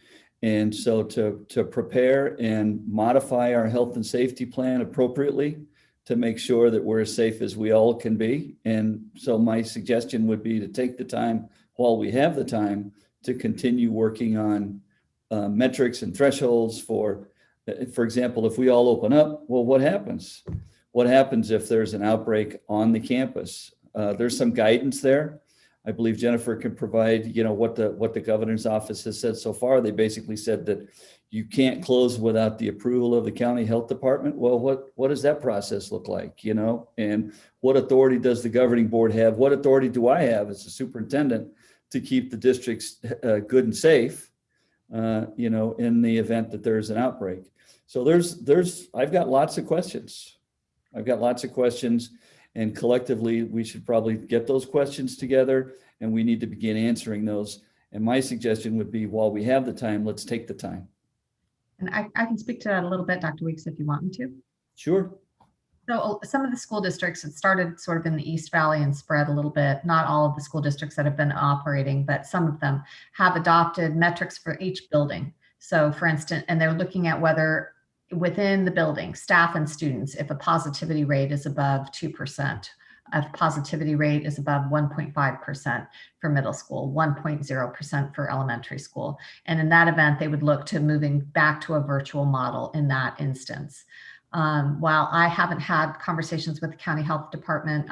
And so to prepare and modify our health and safety plan appropriately to make sure that we're as safe as we all can be. And so my suggestion would be to take the time while we have the time to continue working on metrics and thresholds for example, if we all open up, well, what happens? What happens if there's an outbreak on the campus? There's some guidance there. I believe Jennifer can provide, what the governor's office has said so far. They basically said that you can't close without the approval of the county health department. Well, what does that process look like, and what authority does the governing board have? What authority do I have as a superintendent to keep the districts good and safe, in the event that there's an outbreak? So I've got lots of questions. And collectively, we should probably get those questions together and we need to begin answering those. And my suggestion would be, while we have the time, let's take the time. And I can speak to that a little bit, Dr. Weeks, if you want me to. Sure. So some of the school districts, it started sort of in the East Valley and spread a little bit. Not all of the school districts that have been operating, but some of them have adopted metrics for each building. So for instance, and they're looking at whether within the building, staff and students, if a positivity rate is above 2%, a positivity rate is above 1.5% for middle school, 1.0% for elementary school. And in that event, they would look to moving back to a virtual model in that instance. While I haven't had conversations with the county health department,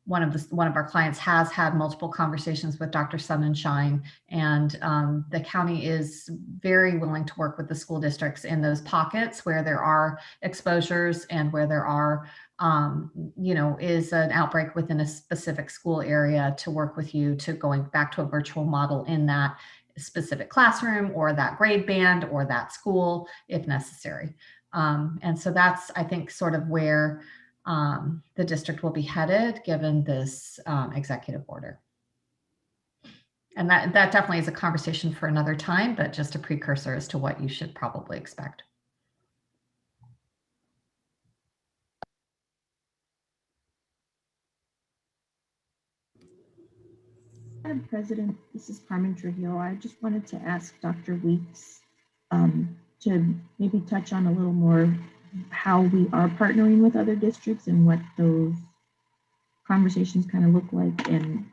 one of our clients has had multiple conversations with Dr. Sunshine, and the county is very willing to work with the school districts in those pockets where there are exposures and where there are, is an outbreak within a specific school area, to work with you to going back to a virtual model in that specific classroom or that grade band or that school if necessary. And so that's, I think, sort of where the district will be headed given this executive order. And that definitely is a conversation for another time, but just a precursor as to what you should probably expect. Madam President, this is Carmen Trujillo. I just wanted to ask Dr. Weeks to maybe touch on a little more how we are partnering with other districts and what those conversations kind of look like. And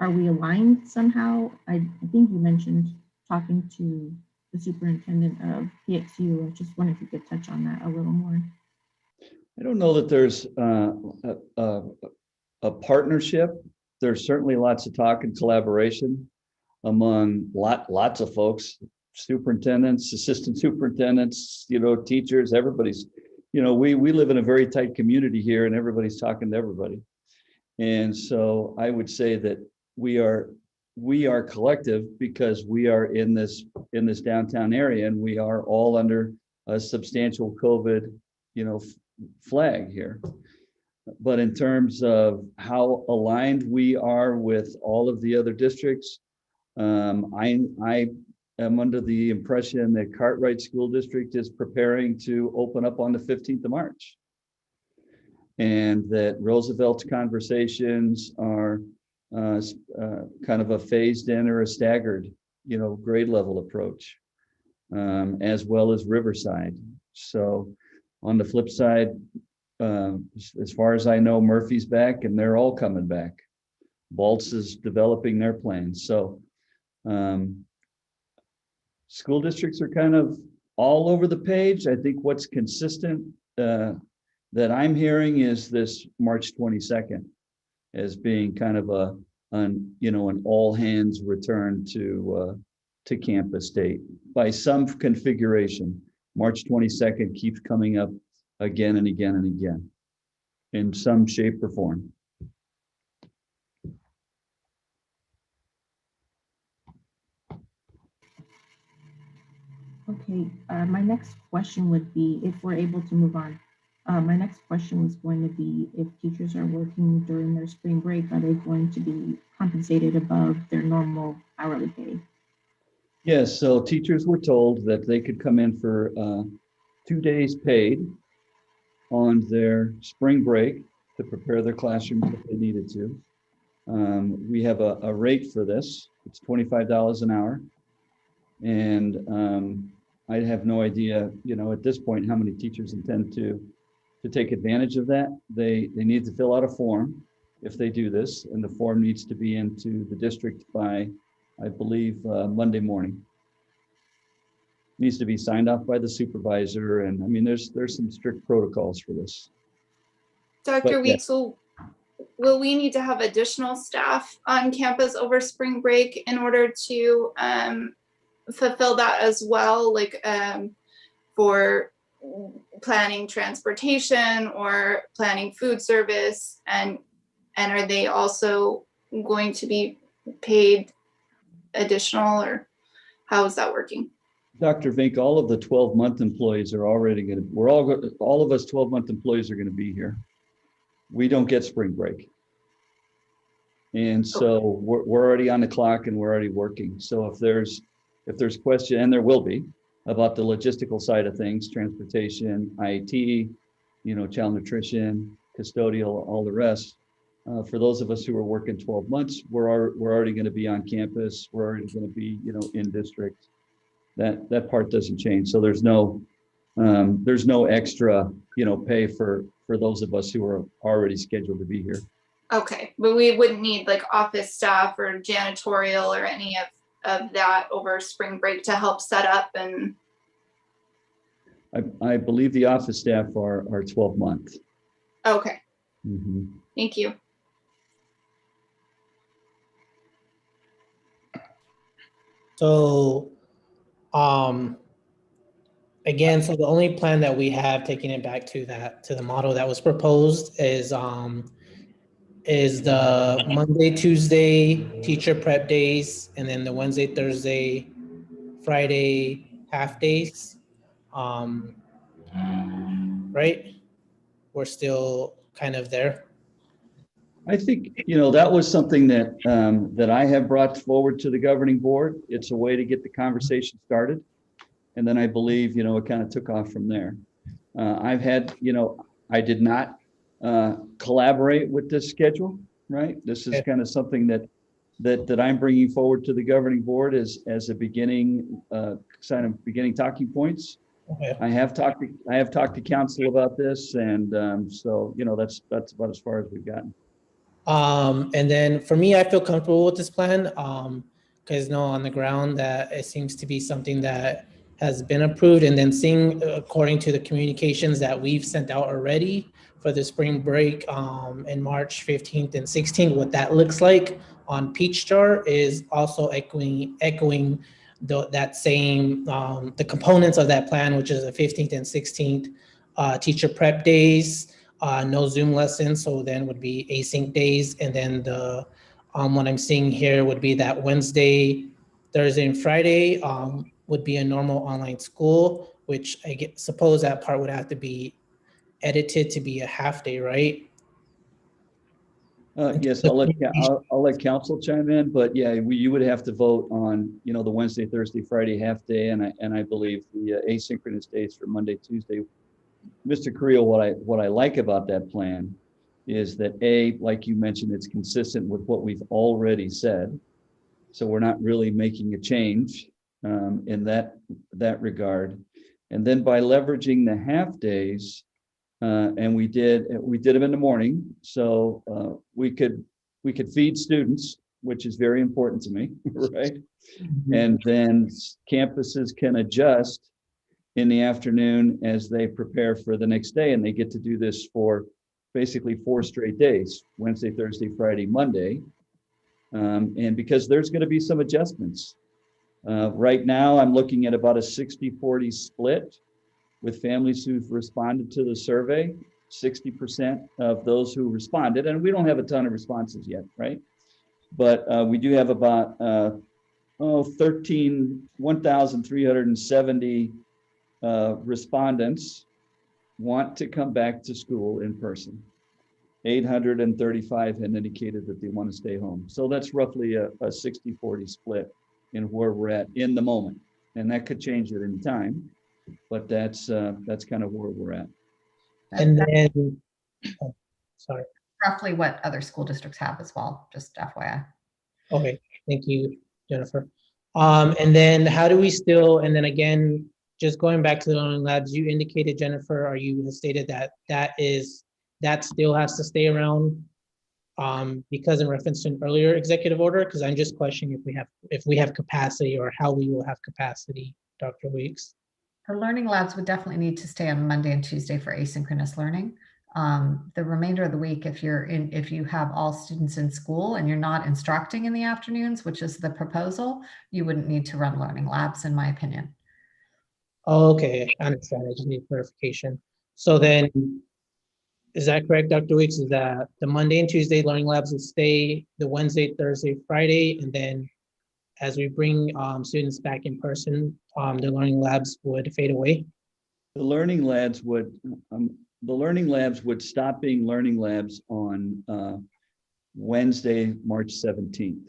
are we aligned somehow? I think you mentioned talking to the superintendent of PXU. I just wonder if you could touch on that a little more. I don't know that there's a partnership. There's certainly lots of talk and collaboration among lots of folks, superintendents, assistant superintendents, teachers, everybody's, we live in a very tight community here and everybody's talking to everybody. And so I would say that we are collective because we are in this downtown area and we are all under a substantial COVID, flag here. But in terms of how aligned we are with all of the other districts, I am under the impression that Cartwright School District is preparing to open up on the 15th of March. And that Roosevelt's conversations are kind of a phased in or a staggered, grade level approach, as well as Riverside. So on the flip side, as far as I know, Murphy's back and they're all coming back. Baltz is developing their plans. So school districts are kind of all over the page. I think what's consistent that I'm hearing is this March 22nd as being kind of an all hands return to campus date by some configuration. March 22nd keeps coming up again and again and again in some shape or form. Okay, my next question would be, if we're able to move on, my next question was going to be, if teachers are working during their spring break, are they going to be compensated above their normal hourly pay? Yes, so teachers were told that they could come in for 2 days paid on their spring break to prepare their classrooms if they needed to. We have a rate for this. It's $25 an hour. And I have no idea, at this point, how many teachers intend to to take advantage of that, they need to fill out a form if they do this, and the form needs to be into the district by, I believe, Monday morning. Needs to be signed off by the supervisor, and I mean, there's some strict protocols for this. Dr. But, yeah. Weeks, will we need to have additional staff on campus over spring break in order to fulfill that as well, like for planning transportation or planning food service, and are they also going to be paid additional, or how is that working? Dr. Vink, all of the 12-month employees are already going to, all of us 12-month employees are going to be here. We don't get spring break. And so we're already on the clock and we're already working. So if there's question, and there will be, about the logistical side of things, transportation, IT, child nutrition, custodial, all the rest. For those of us who are working 12 months, we're already going to be on campus. We're already going to be, in district. That part doesn't change. So there's no extra, pay for those of us who are already scheduled to be here. Okay, but we wouldn't need like office staff or janitorial or any of that over spring break to help set up and. I believe the office staff are 12 months. Okay. Mm-hmm. Thank you. So, again, so the only plan that we have, taking it back to the model that was proposed, is the Monday, Tuesday teacher prep days, and then the Wednesday, Thursday, Friday half days. Right? We're still kind of there. I think, that was something that that I have brought forward to the governing board. It's a way to get the conversation started. And then I believe, it kind of took off from there. I've had, I did not collaborate with this schedule, right? This is kind of something that I'm bringing forward to the governing board as a beginning, beginning talking points. Okay. I have talked to council about this, and so that's about as far as we've gotten. And then for me, I feel comfortable with this plan because on the ground that it seems to be something that has been approved, and then seeing according to the communications that we've sent out already for the spring break in March 15th and 16th, what that looks like on Peach Jar is also echoing that same, the components of that plan, which is the 15th and 16th teacher prep days, no Zoom lessons, so then would be async days. And then the what I'm seeing here would be that Wednesday, Thursday, and Friday would be a normal online school, which suppose that part would have to be edited to be a half day, right? Yes, I'll let council chime in, but yeah, you would have to vote on, the Wednesday, Thursday, Friday half day, and I believe the asynchronous days for Monday, Tuesday. Mr. Carrillo, what I like about that plan is that like you mentioned, it's consistent with what we've already said. So we're not really making a change in that regard. And then by leveraging the half days, and we did them in the morning, so we could feed students, which is very important to me, right? Mm-hmm. And then campuses can adjust in the afternoon as they prepare for the next day, and they get to do this for basically 4 straight days: Wednesday, Thursday, Friday, Monday. And because there's going to be some adjustments. Right now, I'm looking at about a 60-40 split with families who've responded to the survey. 60% of those who responded, and we don't have a ton of responses yet, right? But we do have about 1,370 respondents want to come back to school in person. 835 had indicated that they want to stay home. So that's roughly a 60-40 split in where we're at in the moment. And that could change at any time, but that's kind of where we're at. And then, sorry. Roughly what other school districts have as well, just FYI. Okay, thank you, Jennifer. And then how do we still, and then again, just going back to the learning labs, you indicated, Jennifer, or you stated that that still has to stay around because in reference to an earlier executive order, because I'm just questioning if we have capacity or how we will have capacity, Dr. Weeks. The learning labs would definitely need to stay on Monday and Tuesday for asynchronous learning. The remainder of the week, if you have all students in school and you're not instructing in the afternoons, which is the proposal, you wouldn't need to run learning labs, in my opinion. Okay, I understand. I just need clarification. So then, is that correct, Dr. Weeks? Is that the Monday and Tuesday learning labs will stay, the Wednesday, Thursday, Friday, and then as we bring students back in person, the learning labs would fade away? The learning labs would stop being learning labs on Wednesday, March 17th.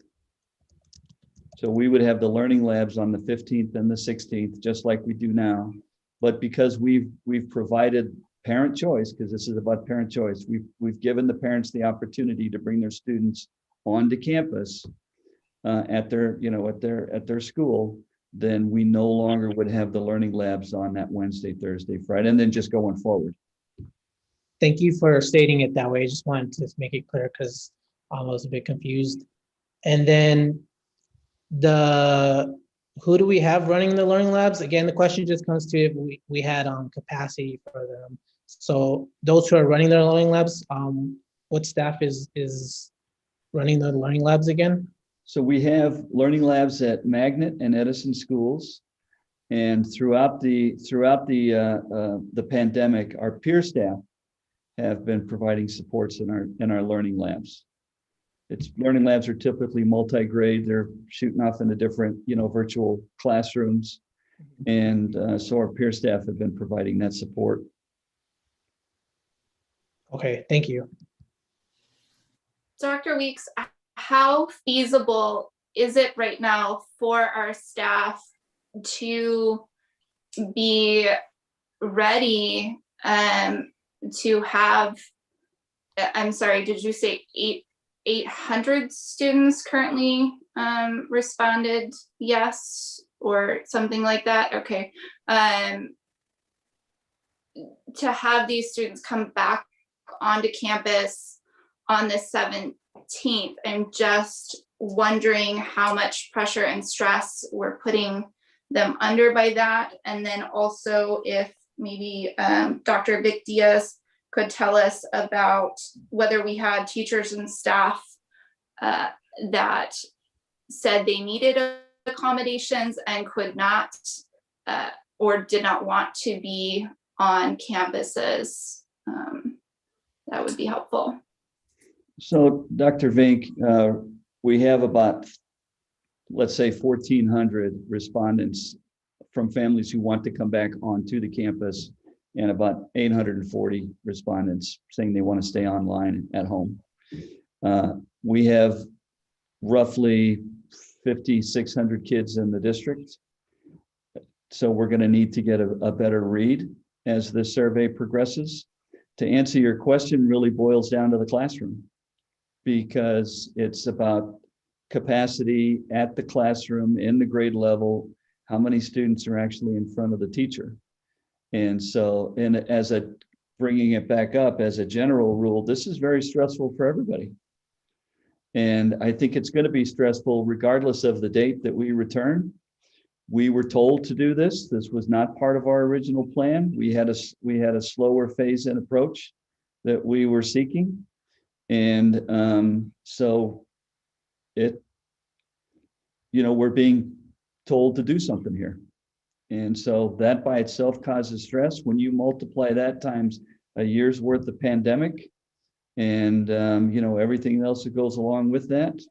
So we would have the learning labs on the 15th and the 16th, just like we do now. But because we've provided parent choice, because this is about parent choice, we've given the parents the opportunity to bring their students onto campus at their school, then we no longer would have the learning labs on that Wednesday, Thursday, Friday, and then just going forward. Thank you for stating it that way. I just wanted to make it clear because I was a bit confused. And then who do we have running the learning labs? Again, the question just comes to if we had capacity for them. So those who are running their learning labs, what staff is running the learning labs again? So we have learning labs at Magnet and Edison schools. And throughout the pandemic, our peer staff have been providing supports in our learning labs. Learning labs are typically multi-grade. They're shooting off into different, virtual classrooms. And so our peer staff have been providing that support. Okay, thank you. Dr. Weeks, how feasible is it right now for our staff to be ready to have, I'm sorry, did you say 800 students currently responded yes or something like that? Okay. To have these students come back onto campus on the 17th, I'm just wondering how much pressure and stress we're putting them under by that. And then also if maybe Dr. Vic Diaz could tell us about whether we had teachers and staff that said they needed accommodations and could not or did not want to be on campuses. That would be helpful. So Dr. Vink, we have about, let's say 1,400 respondents from families who want to come back onto the campus and about 840 respondents saying they want to stay online at home. We have roughly 5,600 kids in the district. So we're going to need to get a better read as the survey progresses. To answer your question, really boils down to the classroom, because it's about capacity at the classroom, in the grade level, how many students are actually in front of the teacher. And so, bringing it back up as a general rule, this is very stressful for everybody. And I think it's going to be stressful regardless of the date that we return. We were told to do this. This was not part of our original plan. We had a slower phase-in approach that we were seeking. And so we're being told to do something here. And so that by itself causes stress. When you multiply that times a year's worth of pandemic and, everything else that goes along with that,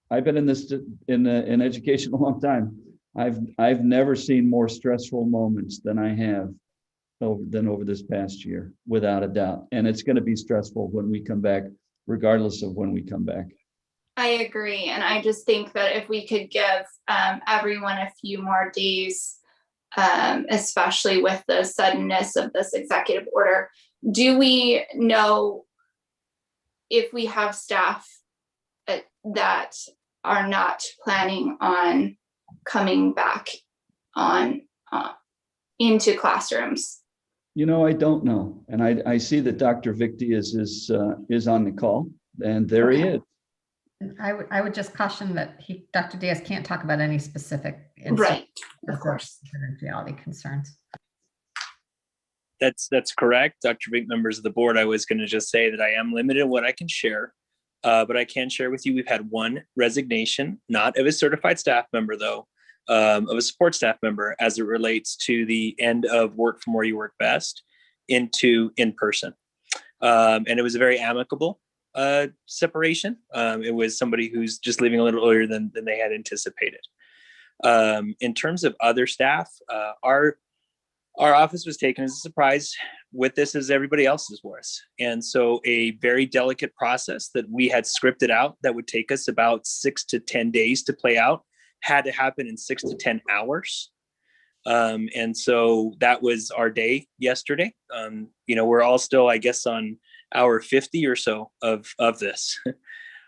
I've been in this in education a long time. I've never seen more stressful moments than I have over this past year, without a doubt. And it's going to be stressful when we come back, regardless of when we come back. I agree. And I just think that if we could give everyone a few more days, especially with the suddenness of this executive order, do we know if we have staff that are not planning on coming back on into classrooms? I don't know. And I see that Dr. Victi is on the call, and there he is. I would just caution that Dr. Diaz can't talk about any specific instance Right, of of course. confidentiality concerns. That's correct, Dr. Vic, members of the board. I was going to just say that I am limited in what I can share, but I can share with you we've had one resignation, not of a certified staff member though, of a support staff member as it relates to the end of work from where you work best into in-person. And it was a very amicable separation. It was somebody who's just leaving a little earlier than they had anticipated. In terms of other staff, our office was taken as a surprise with this as everybody else's was. And so a very delicate process that we had scripted out that would take us about 6 to 10 days to play out had to happen in 6 to 10 hours. And so that was our day yesterday. We're all still, I guess, on hour 50 or so of this.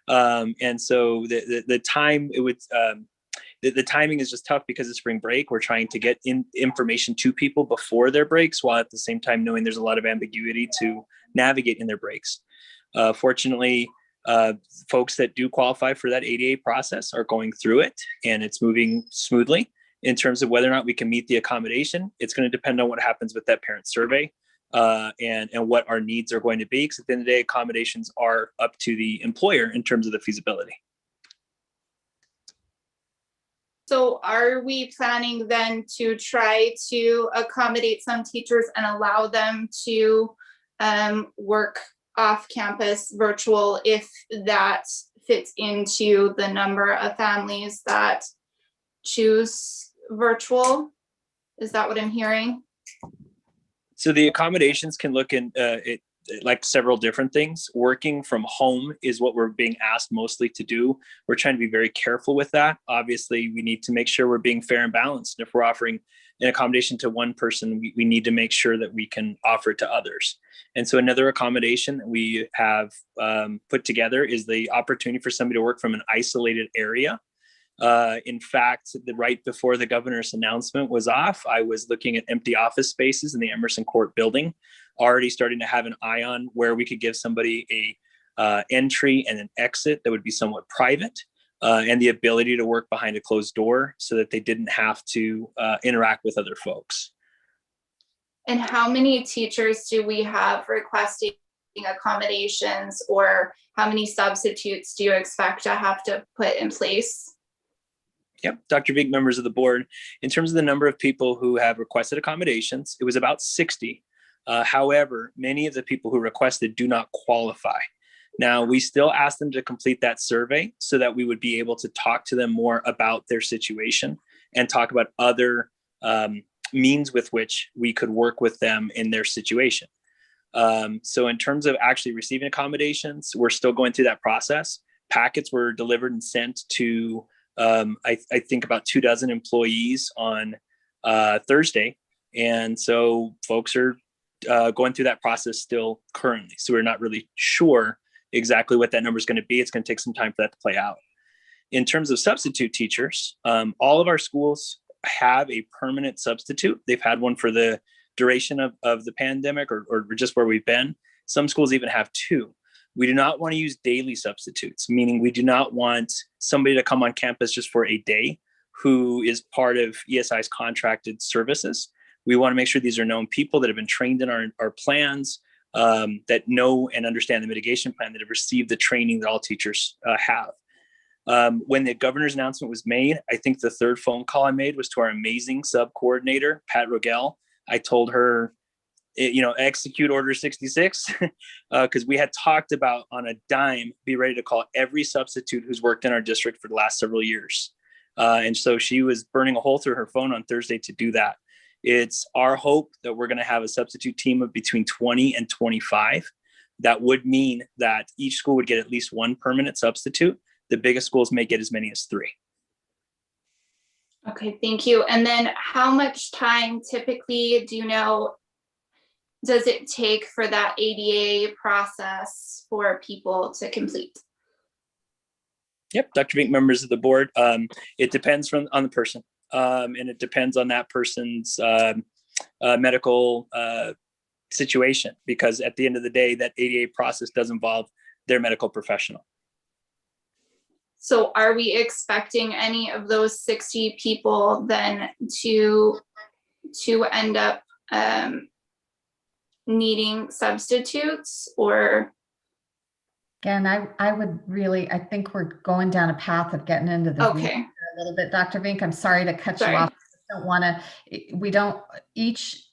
And so the time it would, the timing is just tough because of spring break. We're trying to get information to people before their breaks, while at the same time knowing there's a lot of ambiguity to navigate in their breaks. Fortunately, folks that do qualify for that ADA process are going through it, and it's moving smoothly. In terms of whether or not we can meet the accommodation, it's going to depend on what happens with that parent survey and what our needs are going to be. Because at the end of the day, accommodations are up to the employer in terms of the feasibility. So are we planning then to try to accommodate some teachers and allow them to work off campus virtual if that fits into the number of families that choose virtual? Is that what I'm hearing? So the accommodations can look in like several different things. Working from home is what we're being asked mostly to do. We're trying to be very careful with that. Obviously, we need to make sure we're being fair and balanced. And if we're offering an accommodation to one person, we need to make sure that we can offer it to others. And so another accommodation that we have put together is the opportunity for somebody to work from an isolated area. In fact, right before the governor's announcement was off, I was looking at empty office spaces in the Emerson Court building, already starting to have an eye on where we could give somebody a entry and an exit that would be somewhat private, and the ability to work behind a closed door so that they didn't have to interact with other folks. And how many teachers do we have requesting accommodations, or how many substitutes do you expect to have to put in place? Yep, Dr. Vic, members of the board, in terms of the number of people who have requested accommodations, it was about 60. However, many of the people who requested do not qualify. Now, we still ask them to complete that survey so that we would be able to talk to them more about their situation and talk about other means with which we could work with them in their situation. So in terms of actually receiving accommodations, we're still going through that process. Packets were delivered and sent to I think about 24 employees on Thursday. And so folks are going through that process still currently. So we're not really sure exactly what that number is going to be. It's going to take some time for that to play out. In terms of substitute teachers, all of our schools have a permanent substitute. They've had one for the duration of the pandemic or just where we've been. Some schools even have two. We do not want to use daily substitutes, meaning we do not want somebody to come on campus just for a day who is part of ESI's contracted services. We want to make sure these are known people that have been trained in our plans, that know and understand the mitigation plan, that have received the training that all teachers have. When the governor's announcement was made, I think the third phone call I made was to our amazing sub coordinator, Pat Rogel. I told her, execute order 66, because we had talked about on a dime, be ready to call every substitute who's worked in our district for the last several years. And so she was burning a hole through her phone on Thursday to do that. It's our hope that we're going to have a substitute team of between 20 and 25. That would mean that each school would get at least one permanent substitute. The biggest schools may get as many as 3. Okay, thank you. And then how much time typically does it take for that ADA process for people to complete? Yep, Dr. Vink, members of the board. It depends on the person. and it depends on that person's medical situation, because at the end of the day, that ADA process does involve their medical professional. So are we expecting any of those 60 people then to end up needing substitutes, or? Again, I would really, I think we're going down a path of getting into the weeds Okay. here a little bit. Dr. Vink, I'm sorry to cut Sorry. you off. Don't want to,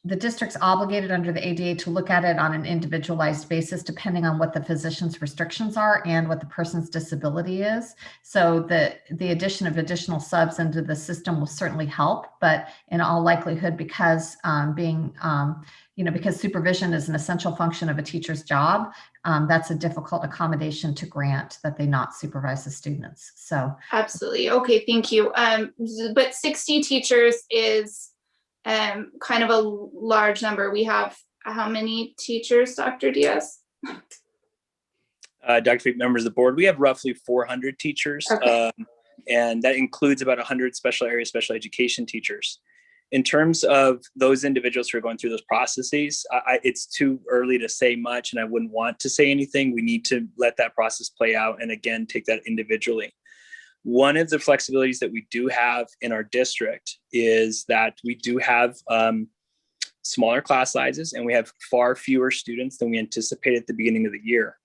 the district's obligated under the ADA to look at it on an individualized basis, depending on what the physician's restrictions are and what the person's disability is. So the addition of additional subs into the system will certainly help, but in all likelihood, because because supervision is an essential function of a teacher's job, that's a difficult accommodation to grant, that they not supervise the students. So Absolutely. Okay, thank you. But 60 teachers is kind of a large number. We have how many teachers, Dr. Diaz? Dr. Fink, members of the board, we have roughly 400 teachers, Okay. and that includes about 100 special area special education teachers. In terms of those individuals who are going through those processes, it's too early to say much, and I wouldn't want to say anything. We need to let that process play out, and again, take that individually. One of the flexibilities that we do have in our district is that we do have smaller class sizes, and we have far fewer students than we anticipated at the beginning of the year.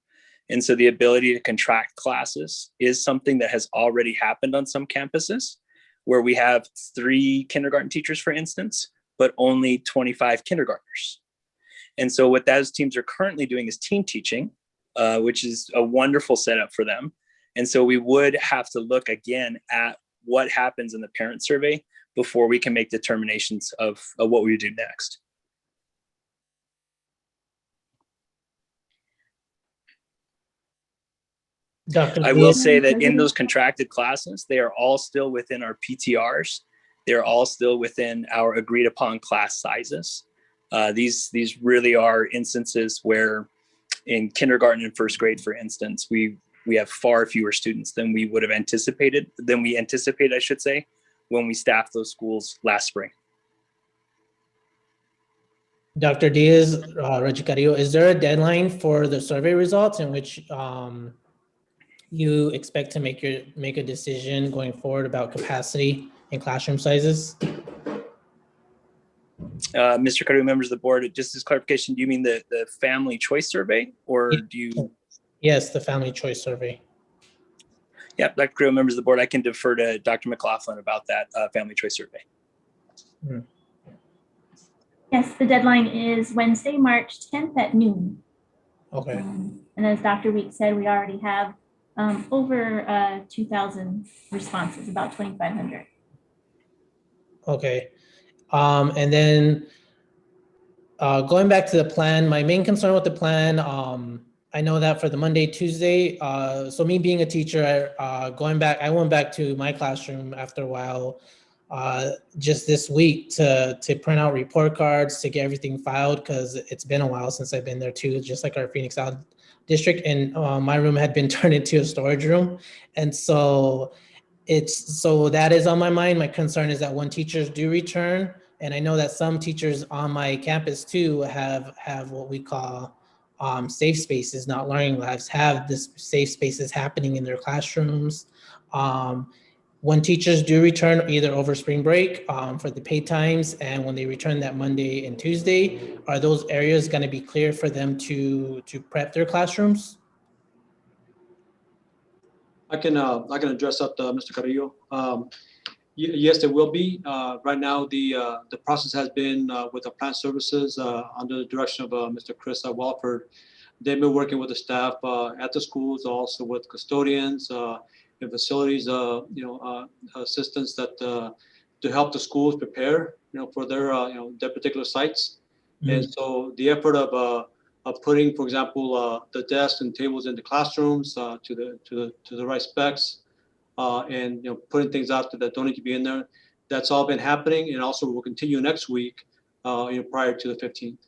And so the ability to contract classes is something that has already happened on some campuses, where we have 3 kindergarten teachers, for instance, but only 25 kindergartners. And so what those teams are currently doing is team teaching, which is a wonderful setup for them. And so we would have to look again at what happens in the parent survey before we can make determinations of what we do next. Dr. I will Diaz? say that in those contracted classes, they are all still within our PTRs. They're all still within our agreed upon class sizes. These really are instances where in kindergarten and first grade, for instance, we have far fewer students than we would have anticipated, I should say, when we staffed those schools last spring. Dr. Diaz, Reggie Carrillo, is there a deadline for the survey results in which you expect to make a decision going forward about capacity and classroom sizes? Mr. Carrillo, members of the board, just as clarification, do you mean the family choice survey, or do you? Yes, the family choice survey. Yeah, Dr. Carrillo, members of the board, I can defer to Dr. McLaughlin about that family choice survey. Yes, the deadline is Wednesday, March 10th at noon. Okay. And as Dr. Weeks said, we already have over 2,000 responses, about 2,500. Okay. And then going back to the plan, my main concern with the plan, I know that for the Monday, Tuesday, so me being a teacher, I went back to my classroom after a while, just this week to print out report cards, to get everything filed, because it's been a while since I've been there too, just like our Phoenix South district. And my room had been turned into a storage room. And so that is on my mind. My concern is that when teachers do return, and I know that some teachers on my campus too have what we call safe spaces, not learning labs, have this safe spaces happening in their classrooms. When teachers do return, either over spring break for the paid times, and when they return that Monday and Tuesday, are those areas going to be clear for them to prep their classrooms? I can address that, Mr. Carrillo. Yes, there will be. Right now, the process has been with the plant services under the direction of Mr. Chris Walford. They've been working with the staff at the schools, also with custodians and facilities, assistants that to help the schools prepare, for their their particular sites. Mm-hmm. And so the effort of putting, for example, the desks and tables in the classrooms to the right specs, and putting things out that don't need to be in there. That's all been happening, and also will continue next week, prior to the 15th.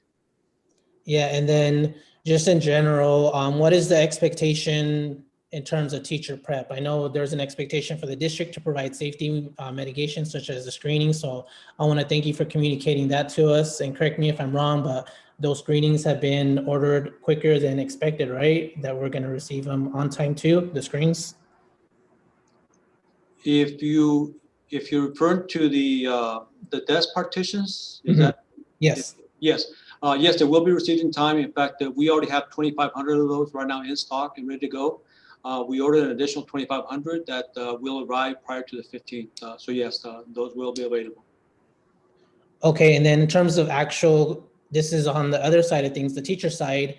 Yeah, and then just in general, what is the expectation in terms of teacher prep. I know there's an expectation for the district to provide safety mitigation such as the screening. So I want to thank you for communicating that to us, and correct me if I'm wrong, but those screenings have been ordered quicker than expected, right? That we're going to receive them on time too, the screens? If you refer to the desk partitions, is Mhm. that? Yes. Yes. Yes, they will be received in time. In fact, we already have 2,500 of those right now in stock and ready to go. We ordered an additional 2,500 that will arrive prior to the 15th. So yes, those will be available. Okay, and then in terms of actual, this is on the other side of things, the teacher side,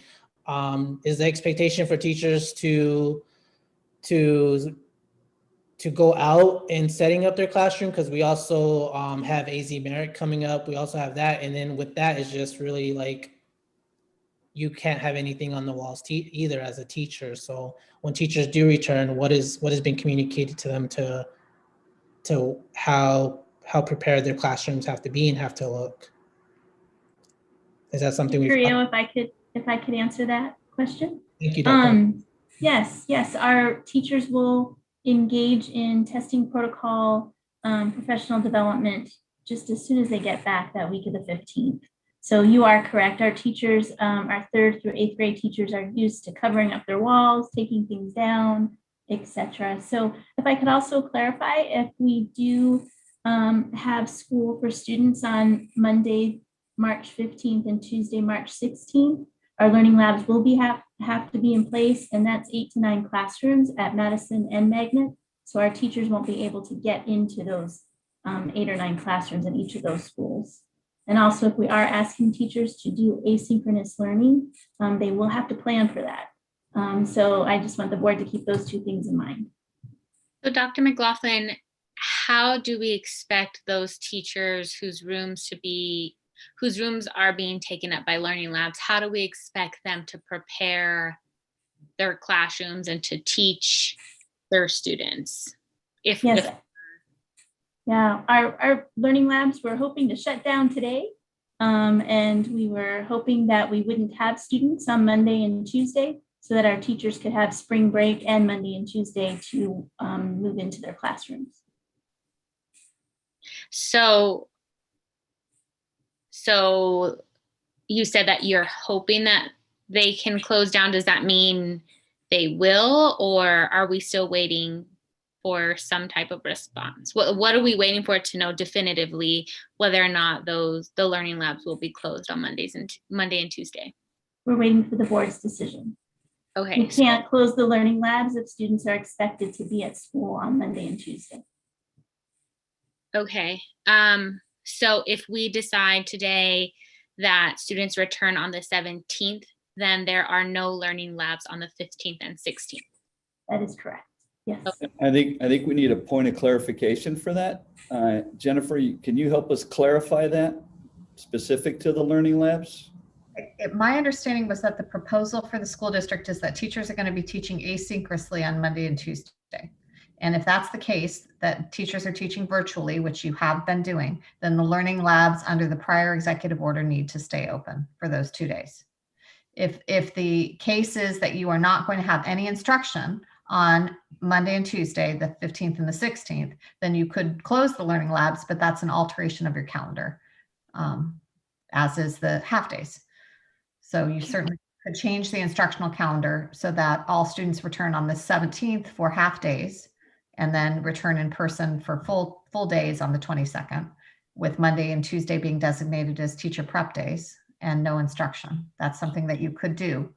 is the expectation for teachers to go out and setting up their classroom? Because we also have AZ Merit coming up. We also have that. And then with that, it's just really like, you can't have anything on the walls either as a teacher. So when teachers do return, what has been communicated to them to how prepared their classrooms have to be and have to look? Is that something we've? Rio, if I could answer that question. Thank you, Dr. Yes, our teachers will engage in testing protocol, professional development just as soon as they get back that week of the 15th. So you are correct. Our teachers, our 3rd through 8th grade teachers are used to covering up their walls, taking things down, etc. So if I could also clarify, if we do have school for students on Monday, March 15th and Tuesday, March 16th, our learning labs will have to be in place, and that's 8 to 9 classrooms at Madison and Magnet. So our teachers won't be able to get into those 8 or 9 classrooms in each of those schools. And also, if we are asking teachers to do asynchronous learning, they will have to plan for that. So I just want the board to keep those 2 things in mind. So Dr. McLaughlin, how do we expect those teachers whose rooms are being taken up by learning labs, how do we expect them to prepare their classrooms and to teach their students? Yeah, our learning labs we're hoping to shut down today. And we were hoping that we wouldn't have students on Monday and Tuesday so that our teachers could have spring break and Monday and Tuesday to move into their classrooms. So you said that you're hoping that they can close down. Does that mean they will, or are we still waiting for some type of response? What are we waiting for to know definitively whether or not the learning labs will be closed on Monday and Tuesday? We're waiting for the board's decision. Okay. We can't close the learning labs if students are expected to be at school on Monday and Tuesday. Okay. So if we decide today that students return on the 17th, then there are no learning labs on the 15th and 16th. That is correct. Yes. Okay. I think we need a point of clarification for that. Jennifer, can you help us clarify that specific to the learning labs? My understanding was that the proposal for the school district is that teachers are going to be teaching asynchronously on Monday and Tuesday. And if that's the case, that teachers are teaching virtually, which you have been doing, then the learning labs under the prior executive order need to stay open for those 2 days. If the case is that you are not going to have any instruction on Monday and Tuesday, the 15th and the 16th, then you could close the learning labs, but that's an alteration of your calendar, as is the half days. So you certainly could change the instructional calendar so that all students return on the 17th for half days and then return in person for full days on the 22nd, with Monday and Tuesday being designated as teacher prep days and no instruction. That's something that you could do.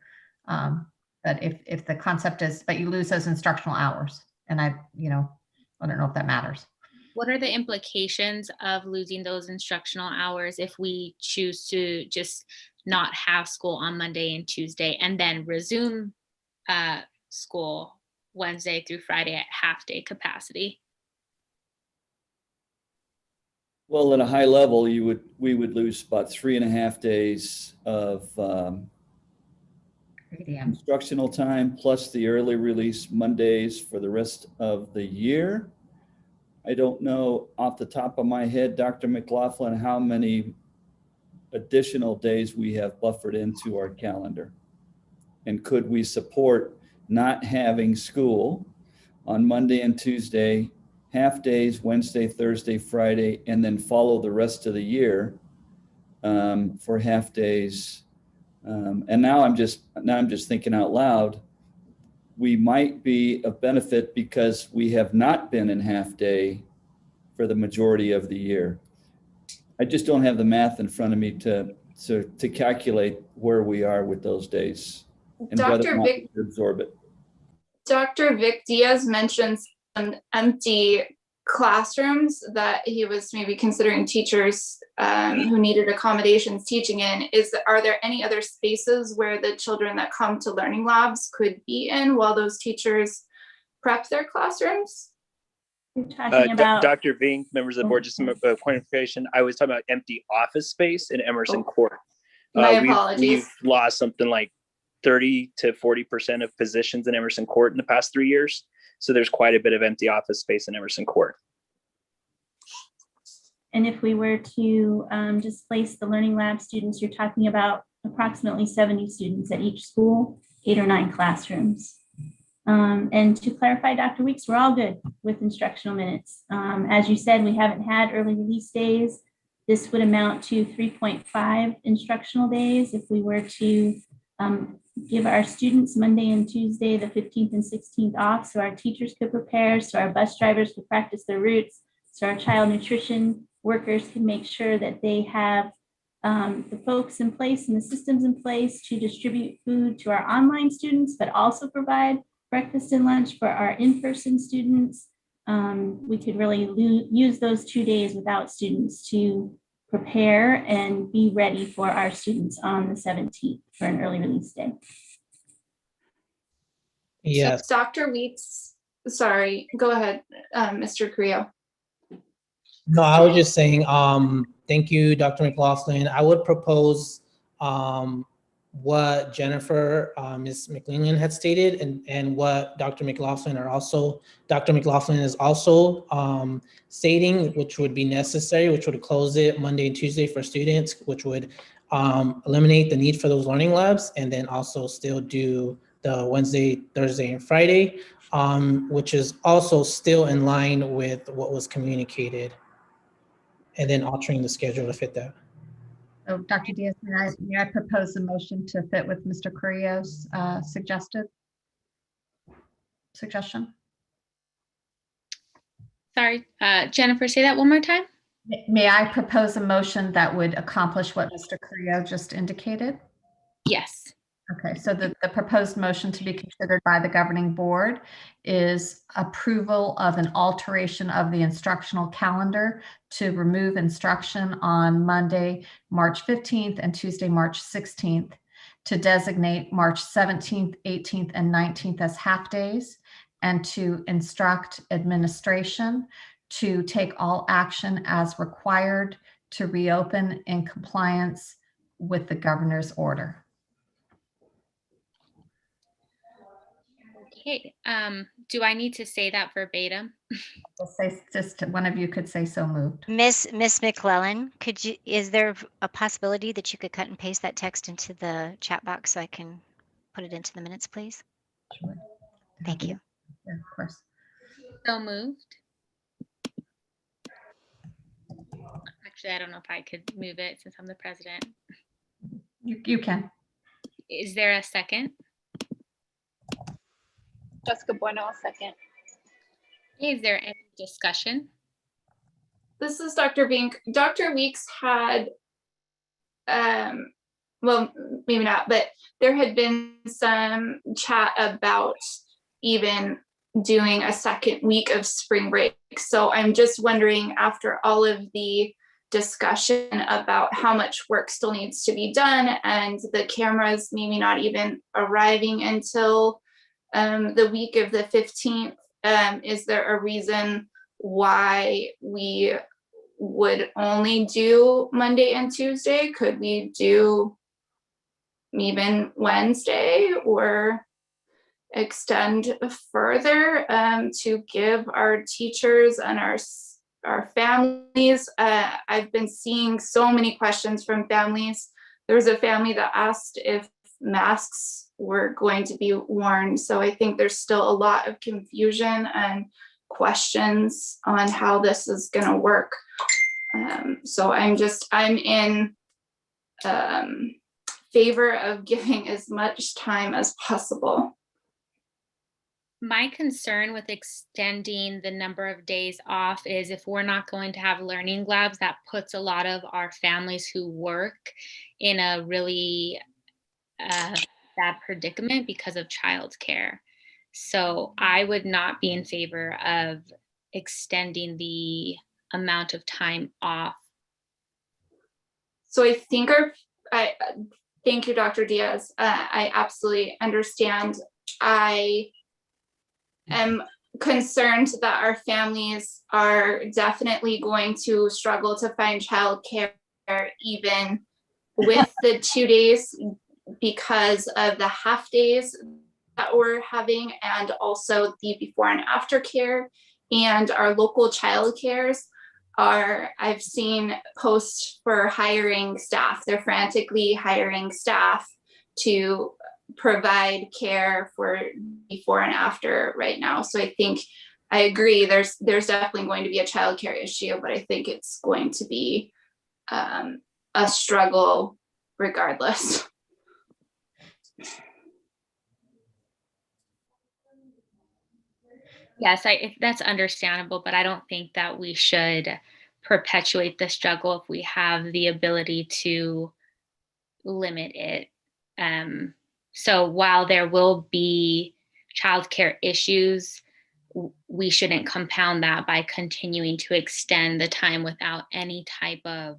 But if the concept is, but you lose those instructional hours, and I don't know if that matters. What are the implications of losing those instructional hours if we choose to just not have school on Monday and Tuesday and then resume school Wednesday through Friday at half-day capacity? Well, at a high level, we would lose about 3.5 days of instructional time plus the early release Mondays for the rest of the year. I don't know off the top of my head, Dr. McLaughlin, how many additional days we have buffered into our calendar. And could we support not having school on Monday and Tuesday, half days, Wednesday, Thursday, Friday, and then follow the rest of the year for half days. And now I'm just thinking out loud. We might be of benefit because we have not been in half day for the majority of the year. I just don't have the math in front of me to calculate where we are with those days and whether Dr. or not Vic, we absorb it. Dr. Vic Diaz mentioned some empty classrooms that he was maybe considering teachers who needed accommodations teaching in. Are there any other spaces where the children that come to learning labs could be in while those teachers prep their classrooms? You're talking about, Dr. Vink, members of the board, just a point of clarification. I was talking about empty office space in Emerson Court. My apologies. We've lost something like 30 to 40% of positions in Emerson Court in the past 3 years. So there's quite a bit of empty office space in Emerson Court. and if we were to displace the Learning Lab students, you're talking about approximately 70 students at each school, 8 or 9 classrooms. And to clarify, Dr. Weeks, we're all good with instructional minutes. As you said, we haven't had early release days. This would amount to 3.5 instructional days if we were to give our students Monday and Tuesday, the 15th and 16th off, so our teachers could prepare, so our bus drivers could practice their routes, so our child nutrition workers can make sure that they have the folks in place and the systems in place to distribute food to our online students, but also provide breakfast and lunch for our in-person students. We could really use those 2 days without students to prepare and be ready for our students on the 17th for an early release day. Yes. So Dr. Weeks, sorry, go ahead, Mr. Carrillo. No, I was just saying, thank you, Dr. McLaughlin. I would propose what Jennifer, Ms. McLean had stated, and what Dr. McLaughlin is also stating, which would be necessary, which would close it Monday and Tuesday for students, which would eliminate the need for those learning labs, and then also still do the Wednesday, Thursday, and Friday, which is also still in line with what was communicated, and then altering the schedule to fit that. So Dr. Diaz, may I propose a motion to fit with Mr. Carrillo's suggestion? Sorry, Jennifer, say that one more time. May I propose a motion that would accomplish what Mr. Carrillo just indicated? Yes. Okay, so the proposed motion to be considered by the governing board is approval of an alteration of the instructional calendar to remove instruction on Monday, March 15th and Tuesday, March 16th, to designate March 17th, 18th, and 19th as half days, and to instruct administration to take all action as required to reopen in compliance with the governor's order. Okay, do I need to say that verbatim? Just one of you could say so moved. Miss McClellan, is there a possibility that you could cut and paste that text into the chat box so I can put it into the minutes, please? Sure. Thank you. Yeah, of course. So moved. Actually, I don't know if I could move it since I'm the president. You can. Is there a second? Jessica Bueno, second. Is there any discussion? This is Dr. Vink. Dr. Weeks had, well, maybe not, but there had been some chat about even doing a second week of spring break. So I'm just wondering, after all of the discussion about how much work still needs to be done and the cameras maybe not even arriving until the week of the 15th, is there a reason why we would only do Monday and Tuesday? Could we do even Wednesday or extend further to give our teachers and our families? I've been seeing so many questions from families. There was a family that asked if masks were going to be warned. So I think there's still a lot of confusion and questions on how this is going to work. So I'm in favor of giving as much time as possible. My concern with extending the number of days off is if we're not going to have learning labs, that puts a lot of our families who work in a really bad predicament because of childcare. So I would not be in favor of extending the amount of time off. So I think thank you, Dr. Diaz. I absolutely understand. I am concerned that our families are definitely going to struggle to find childcare even with the 2 days because of the half days that we're having, and also the before and after care. And our local childcares I've seen posts for hiring staff. They're frantically hiring staff to provide care for before and after right now. So I think I agree there's definitely going to be a childcare issue, but I think it's going to be a struggle regardless. Yes, that's understandable, but I don't think that we should perpetuate the struggle if we have the ability to limit it. So while there will be childcare issues, we shouldn't compound that by continuing to extend the time without any type of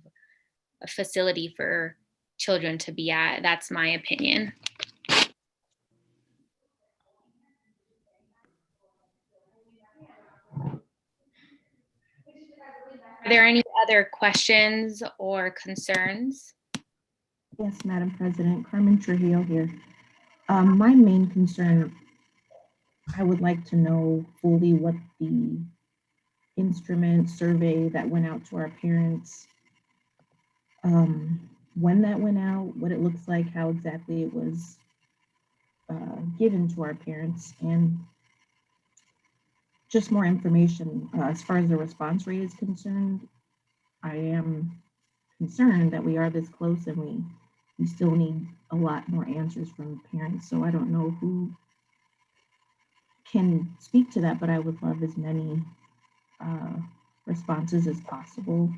a facility for children to be at. That's my opinion. Are there any other questions or concerns? Yes, Madam President, Carmen Trujillo here. My main concern, I would like to know fully what the instrument survey that went out to our parents, when that went out, what it looks like, how exactly it was given to our parents, and just more information. As far as the response rate is concerned, I am concerned that we are this close and we still need a lot more answers from parents. So I don't know who can speak to that, but I would love as many responses as possible,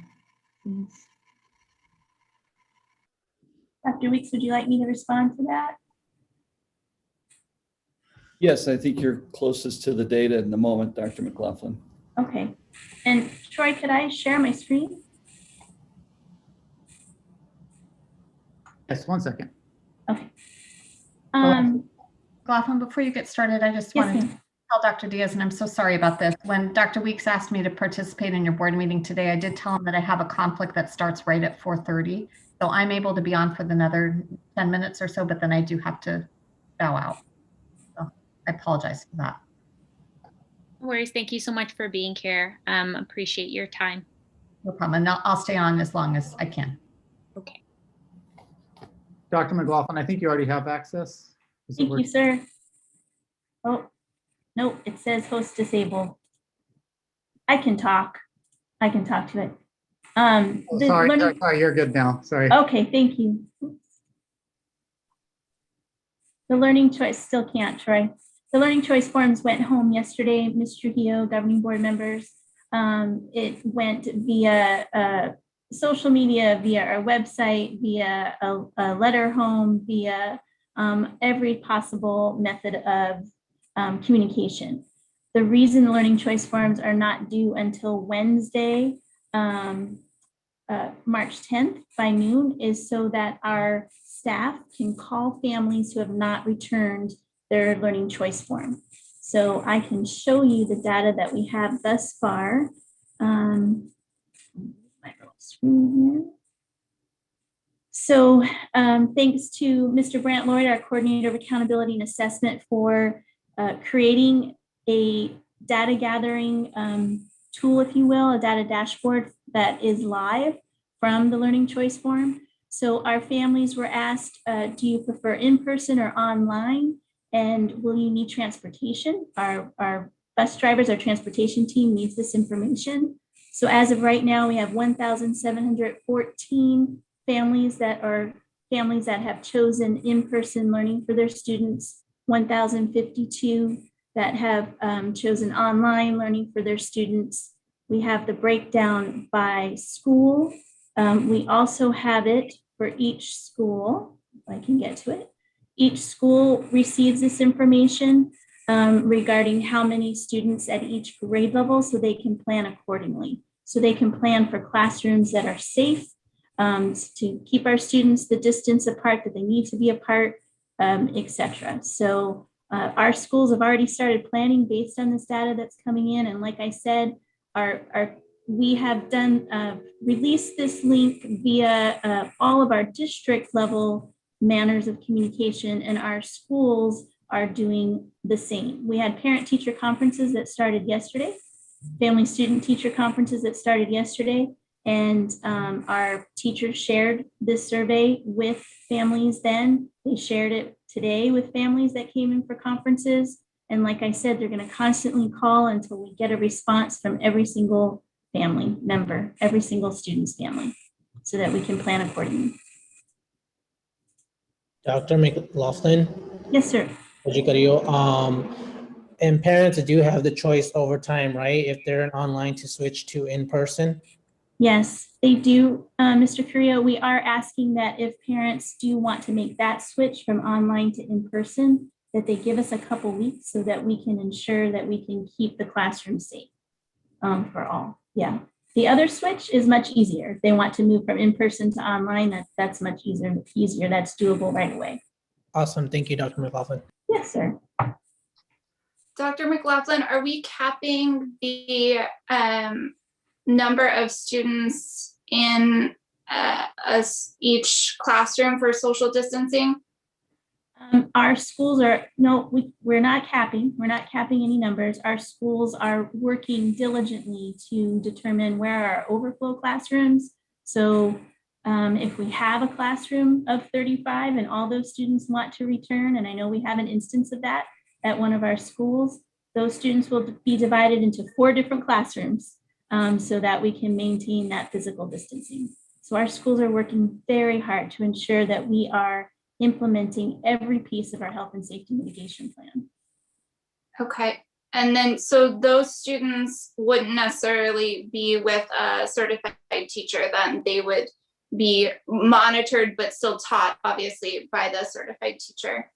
please. Dr. Weeks, would you like me to respond to that? Yes, I think you're closest to the data in the moment, Dr. McLaughlin. Okay. And Troy, could I share my screen? Yes, 1 second. Okay. Laughlin, before you get started, I just wanted to tell Dr. Diaz, and I'm so sorry about this. When Dr. Weeks asked me to participate in your board meeting today, I did tell him that I have a conflict that starts right at 4:30. So I'm able to be on for another 10 minutes or so, but then I do have to bow out. So I apologize for that. No worries. Thank you so much for being here. Appreciate your time. No problem. And I'll stay on as long as I can. Okay. Dr. McLaughlin, I think you already have access. Thank you, sir. Oh, no, it says host disabled. I can talk to it. Sorry, you're good now. Sorry. Okay, thank you. The learning choice still can't, Troy. The learning choice forms went home yesterday, Ms. Trujillo, governing board members. It went via social media, via our website, via a letter home, via every possible method of communication. The reason the learning choice forms are not due until Wednesday, March 10th by noon is so that our staff can call families who have not returned their learning choice form. So I can show you the data that we have thus far. My little screen here. So thanks to Mr. Brant Lloyd, our coordinator of accountability and assessment, for creating a data gathering tool, if you will, a data dashboard that is live from the learning choice form. So our families were asked, do you prefer in-person or online? And will you need transportation? Our bus drivers, our transportation team needs this information. So as of right now, we have 1,714 families that have chosen in-person learning for their students, 1,052 that have chosen online learning for their students. We have the breakdown by school. We also have it for each school, if I can get to it. Each school receives this information regarding how many students at each grade level, so they can plan accordingly. So they can plan for classrooms that are safe, to keep our students the distance apart that they need to be apart, etc. So our schools have already started planning based on this data that's coming in. And like I said, we have done released this link via all of our district level manners of communication, and our schools are doing the same. We had parent teacher conferences that started yesterday, family student teacher conferences that started yesterday, and our teachers shared this survey with families then. They shared it today with families that came in for conferences. And like I said, they're going to constantly call until we get a response from every single family member, every single student's family, so that we can plan accordingly. Dr. McLaughlin, Yes, sir. And parents do have the choice over time, right? If they're in online to switch to in-person. Yes, they do, Mr. Carrillo. We are asking that if parents do want to make that switch from online to in-person, that they give us a couple weeks so that we can ensure that we can keep the classroom safe for all. Yeah. The other switch is much easier. If they want to move from in-person to online, that's much easier. That's doable right away. Awesome. Thank you, Dr. McLaughlin. Yes, sir. Dr. McLaughlin, are we capping the number of students in each classroom for social distancing? Our schools are, we're not capping. We're not capping any numbers. Our schools are working diligently to determine where are our overflow classrooms. So if we have a classroom of 35 and all those students want to return, and I know we have an instance of that at one of our schools, those students will be divided into 4 different classrooms so that we can maintain that physical distancing. So our schools are working very hard to ensure that we are implementing every piece of our health and safety mitigation plan. Okay. And then, so those students wouldn't necessarily be with a certified teacher, then they would be monitored, but still taught, obviously, by the certified teacher.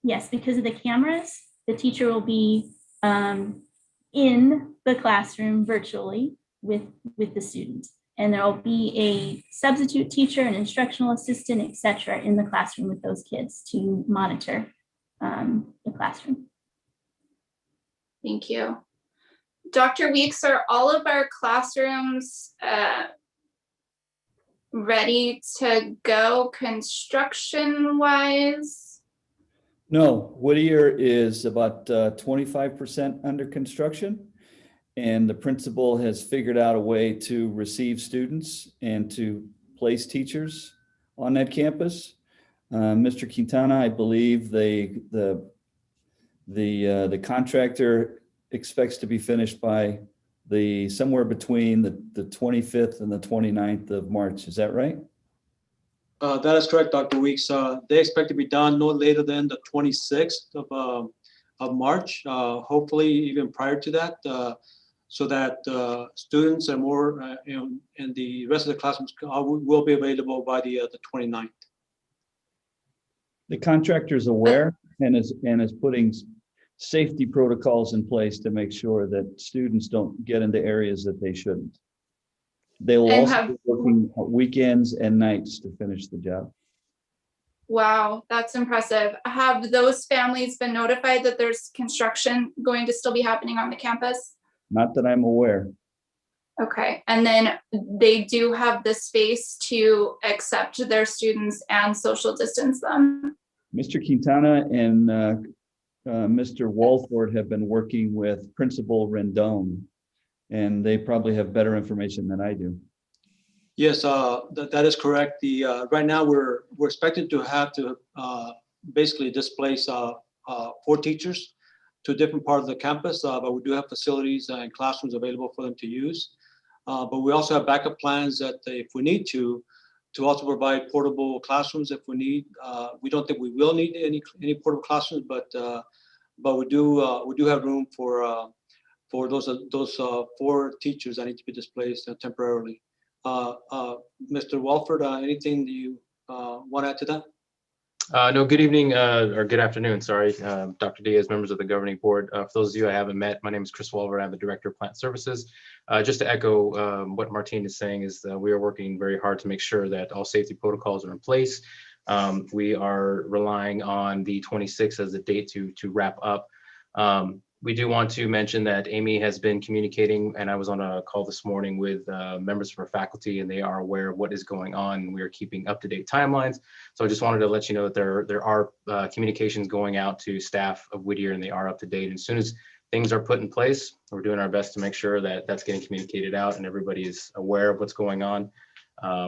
Yes, because of the cameras, the teacher will be in the classroom virtually with the student. And there'll be a substitute teacher, an instructional assistant, et cetera, in the classroom with those kids to monitor the classroom. Thank you. Dr. Weeks, are all of our classrooms ready to go construction-wise? No, Whittier is about 25% under construction. And the principal has figured out a way to receive students and to place teachers on that campus. Mr. Quintana, I believe the contractor expects to be finished by somewhere between the 25th and the 29th of March. Is that right? That is correct, Dr. Weeks. They expect to be done no later than the 26th of March, hopefully even prior to that. So that students and more and the rest of the classrooms will be available by the 29th. The contractor is aware and is putting safety protocols in place to make sure that students don't get into areas that they shouldn't. They will also be working weekends and nights to finish the job. Wow, that's impressive. Have those families been notified that there's construction going to still be happening on the campus? Not that I'm aware. Okay, and then they do have the space to accept their students and social distance them? Mr. Quintana and Mr. Walford have been working with Principal Rendon, and they probably have better information than I do. Yes, that is correct. Right now, we're expected to have to basically displace 4 teachers to a different part of the campus, but we do have facilities and classrooms available for them to use. But we also have backup plans that if we need to also provide portable classrooms if we need. We don't think we will need any portable classrooms, but we do have room for those 4 teachers that need to be displaced temporarily. Mr. Walford, anything that you want to add to that? No, good evening, or good afternoon, sorry, Dr. Diaz, members of the governing board. For those of you I haven't met, my name is Chris Walford. I'm the Director of Plant Services. Just to echo what Martine is saying is that we are working very hard to make sure that all safety protocols are in place. We are relying on the 26th as the date to wrap up. We do want to mention that Amy has been communicating, and I was on a call this morning with members of her faculty, and they are aware of what is going on. We are keeping up-to-date timelines. So I just wanted to let you know that there are communications going out to staff of Whittier, and they are up to date. And as soon as things are put in place, we're doing our best to make sure that that's getting communicated out and everybody is aware of what's going on.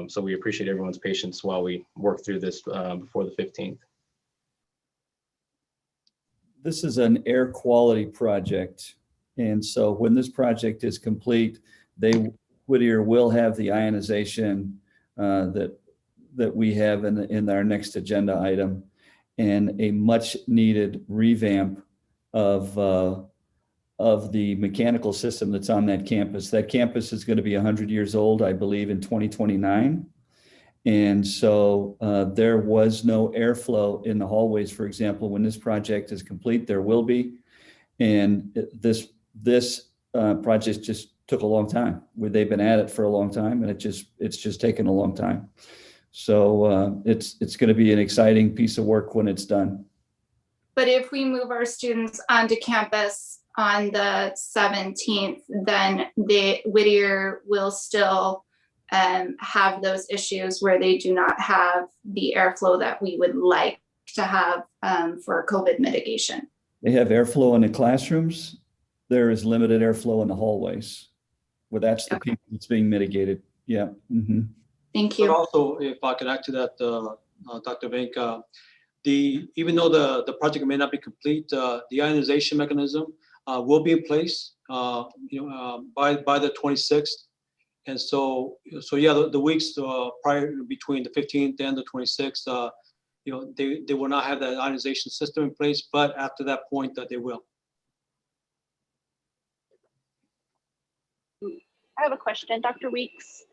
So we appreciate everyone's patience while we work through this before the 15th. This is an air quality project. And so when this project is complete, Whittier will have the ionization that we have in our next agenda item, and a much needed revamp of the mechanical system that's on that campus. That campus is going to be 100 years old, I believe, in 2029. And so there was no airflow in the hallways, for example. When this project is complete, there will be. And this project just took a long time. They've been at it for a long time, and it's just taken a long time. So it's going to be an exciting piece of work when it's done. But if we move our students onto campus on the 17th, then the Whittier will still have those issues where they do not have the airflow that we would like to have for COVID mitigation. They have airflow in the classrooms. There is limited airflow in the hallways. Well, that's the piece that's being mitigated. Yeah. Mm-hmm. Thank you. But also, if I could add to that, Dr. Vink, even though the project may not be complete, the ionization mechanism will be in place by the 26th. And so yeah, the weeks prior between the 15th and the 26th, they will not have that ionization system in place, but after that point that they will. I have a question, Dr. Weeks.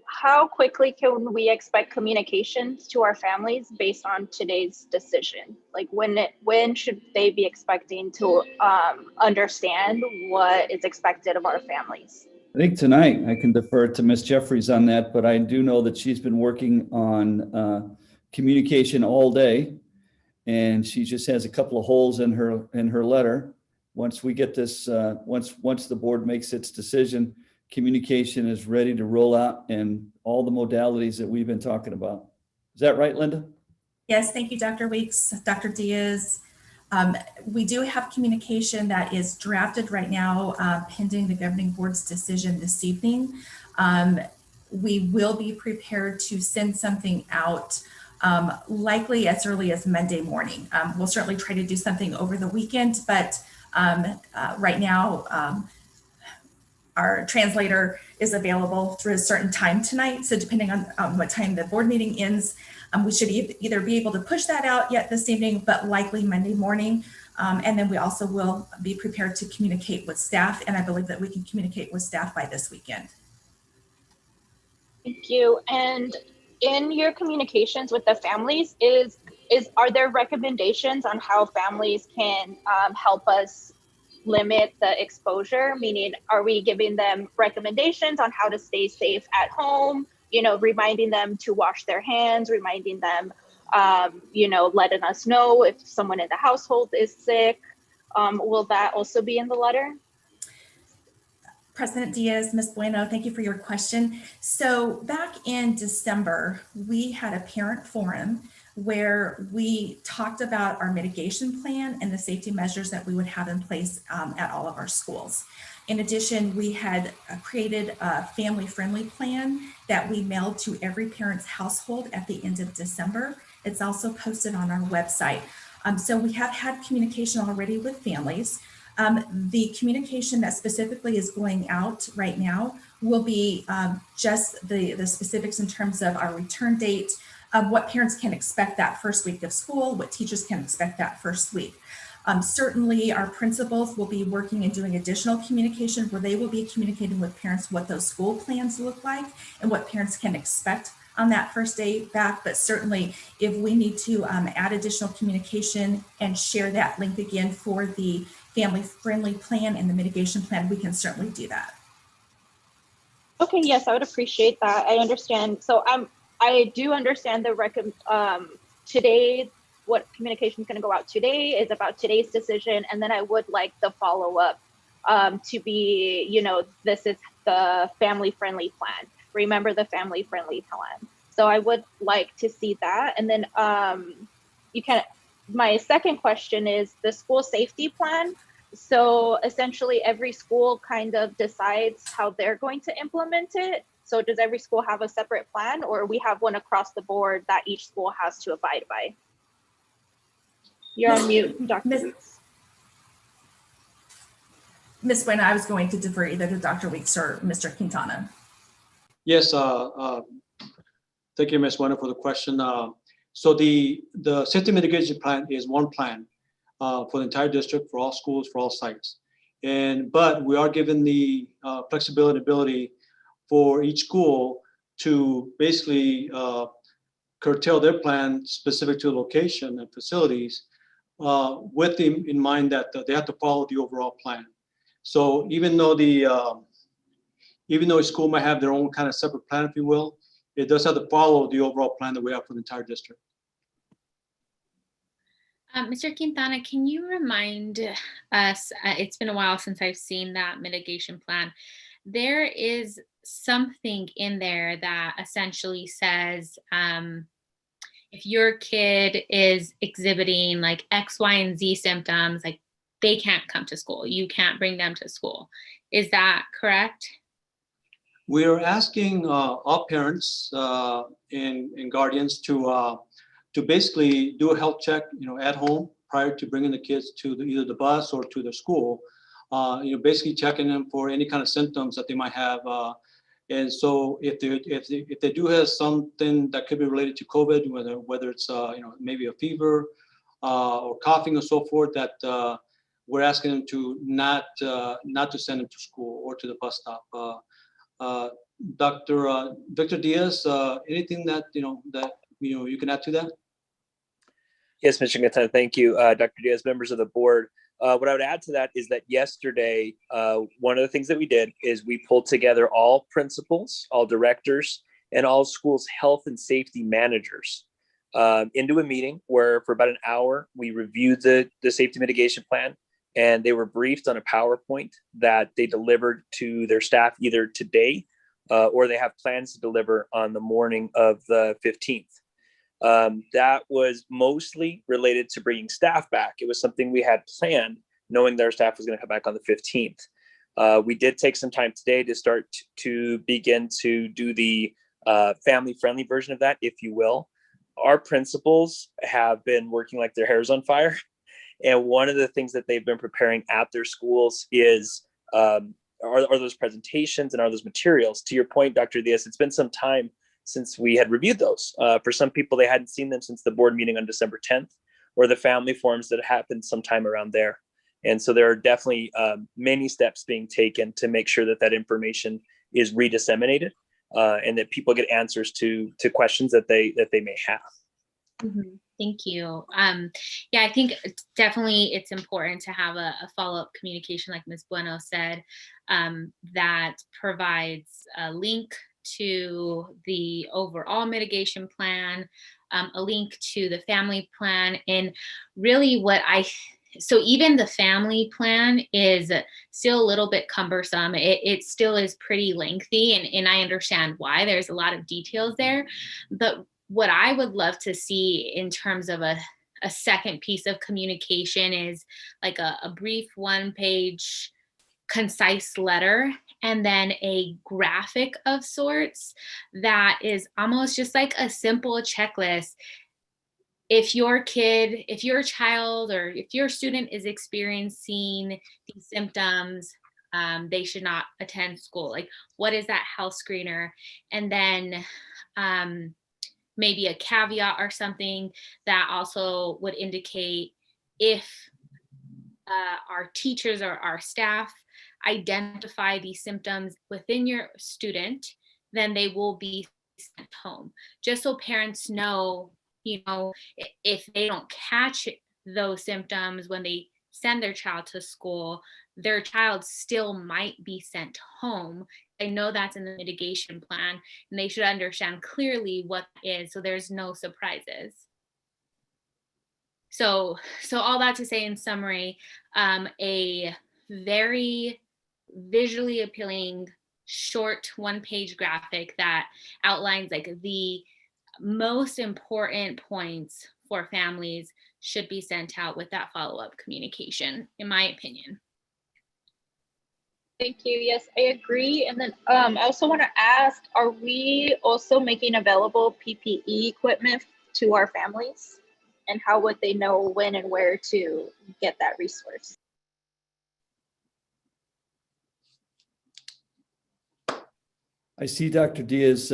How quickly can we expect communications to our families based on today's decision? Like when should they be expecting to understand what is expected of our families? I think tonight I can defer to Ms. Jeffries on that, but I do know that she's been working on communication all day, and she just has a couple of holes in her letter. Once we get this, once the board makes its decision, communication is ready to roll out and all the modalities that we've been talking about. Is that right, Linda? Yes, thank you, Dr. Weeks, Dr. Diaz. We do have communication that is drafted right now, pending the governing board's decision this evening. We will be prepared to send something out likely as early as Monday morning. We'll certainly try to do something over the weekend, but right now, our translator is available through a certain time tonight. So depending on what time the board meeting ends, we should either be able to push that out yet this evening, but likely Monday morning. And then we also will be prepared to communicate with staff. And I believe that we can communicate with staff by this weekend. Thank you. And in your communications with the families, are there recommendations on how families can help us limit the exposure? Meaning, are we giving them recommendations on how to stay safe at home? Reminding them to wash their hands, reminding them, letting us know if someone in the household is sick. Will that also be in the letter? President Diaz, Ms. Bueno, thank you for your question. So back in December, we had a parent forum where we talked about our mitigation plan and the safety measures that we would have in place at all of our schools. In addition, we had created a family-friendly plan that we mailed to every parent's household at the end of December. It's also posted on our website. So we have had communication already with families. The communication that specifically is going out right now will be just the specifics in terms of our return date, what parents can expect that first week of school, what teachers can expect that first week. Certainly our principals will be working and doing additional communication where they will be communicating with parents what those school plans look like and what parents can expect on that first day back. But certainly if we need to add additional communication and share that link again for the family-friendly plan and the mitigation plan, we can certainly do that. Okay, yes, I would appreciate that. I understand. So I do understand today, what communication is going to go out today is about today's decision. And then I would like the follow-up to be, this is the family-friendly plan. Remember the family-friendly plan. So I would like to see that. And then my second question is the school safety plan. So essentially every school kind of decides how they're going to implement it. So does every school have a separate plan, or we have one across the board that each school has to abide by? You're on mute, Dr. Ms. Buena, I was going to defer either to Dr. Weeks or Mr. Quintana. Yes, thank you, Ms. Buena, for the question. So the safety mitigation plan is one plan for the entire district, for all schools, for all sites. But we are given the flexibility and ability for each school to basically curtail their plan specific to location and facilities with them in mind that they have to follow the overall plan. So even though a school might have their own kind of separate plan, if you will, it does have to follow the overall plan that we have for the entire district. Mr. Quintana, can you remind us, it's been a while since I've seen that mitigation plan. There is something in there that essentially says, if your kid is exhibiting like X, Y, and Z symptoms, like they can't come to school. You can't bring them to school. Is that correct? We are asking all parents and guardians to basically do a health check, at home prior to bringing the kids to either the bus or to the school. Basically checking them for any kind of symptoms that they might have. And so if they do have something that could be related to COVID, whether it's maybe a fever or coughing or so forth, that we're asking them to not to send them to school or to the bus stop. Dr. Victor Diaz, anything that you can add to that? Yes, Mr. Quintana, thank you, Dr. Diaz, members of the board. What I would add to that is that yesterday, one of the things that we did is we pulled together all principals, all directors, and all schools' health and safety managers into a meeting where for about an hour, we reviewed the safety mitigation plan, and they were briefed on a PowerPoint that they delivered to their staff either today or they have plans to deliver on the morning of the 15th. That was mostly related to bringing staff back. It was something we had planned, knowing that our staff was going to come back on the 15th. We did take some time today to start to begin to do the family-friendly version of that, if you will. Our principals have been working like their hair's on fire. And one of the things that they've been preparing at their schools is are those presentations and are those materials. To your point, Dr. Diaz, it's been some time since we had reviewed those. For some people, they hadn't seen them since the board meeting on December 10th, or the family forums that happened sometime around there. And so there are definitely many steps being taken to make sure that that information is redisseminated and that people get answers to questions that they may have. Mm-hmm. Thank you. Yeah, I think definitely it's important to have a follow-up communication, like Ms. Bueno said, that provides a link to the overall mitigation plan, a link to the family plan, and really so even the family plan is still a little bit cumbersome. It still is pretty lengthy, and I understand why. There's a lot of details there, but what I would love to see in terms of a second piece of communication is like a brief 1-page concise letter, and then a graphic of sorts that is almost just like a simple checklist. If your kid, if your child, or if your student is experiencing these symptoms, they should not attend school. Like, what is that health screener? And then maybe a caveat or something that also would indicate if our teachers or our staff identify these symptoms within your student, then they will be sent home. Just so parents know, you know, if they don't catch those symptoms when they send their child to school, their child still might be sent home. I know that's in the mitigation plan, and they should understand clearly what it is, so there's no surprises. So all that to say, in summary, a very visually appealing short 1-page graphic that outlines like the most important points for families should be sent out with that follow-up communication, in my opinion. Thank you. Yes, I agree. And then I also want to ask, are we also making available PPE equipment to our families? And how would they know when and where to get that resource? I see Dr. Diaz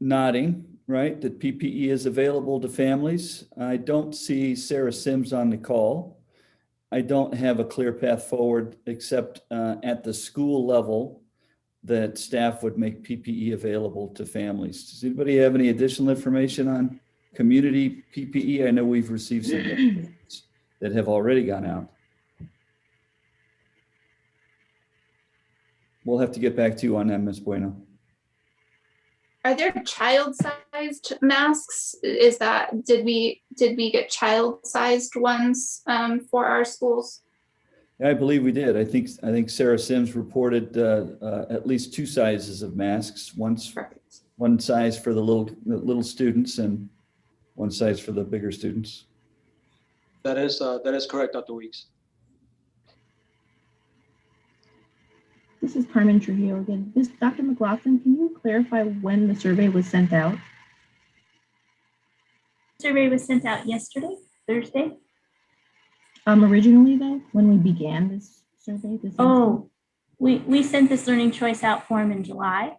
nodding, right, that PPE is available to families. I don't see Sarah Sims on the call. I don't have a clear path forward except at the school level that staff would make PPE available to families. Does anybody have any additional information on community PPE? I know we've received some that have already gone out. We'll have to get back to you on that, Ms. Bueno. Are there child-sized masks? Is that, did we get child-sized ones for our schools? I believe we did. I think Sarah Sims reported at least 2 sizes of masks. One size for the little students and one size for the bigger students. That is correct, Dr. Weeks. This is Carmen Trujillo again. Dr. McLaughlin, can you clarify when the survey was sent out? Survey was sent out yesterday, Thursday. Originally though, when we began this survey? We sent this learning choice out form in July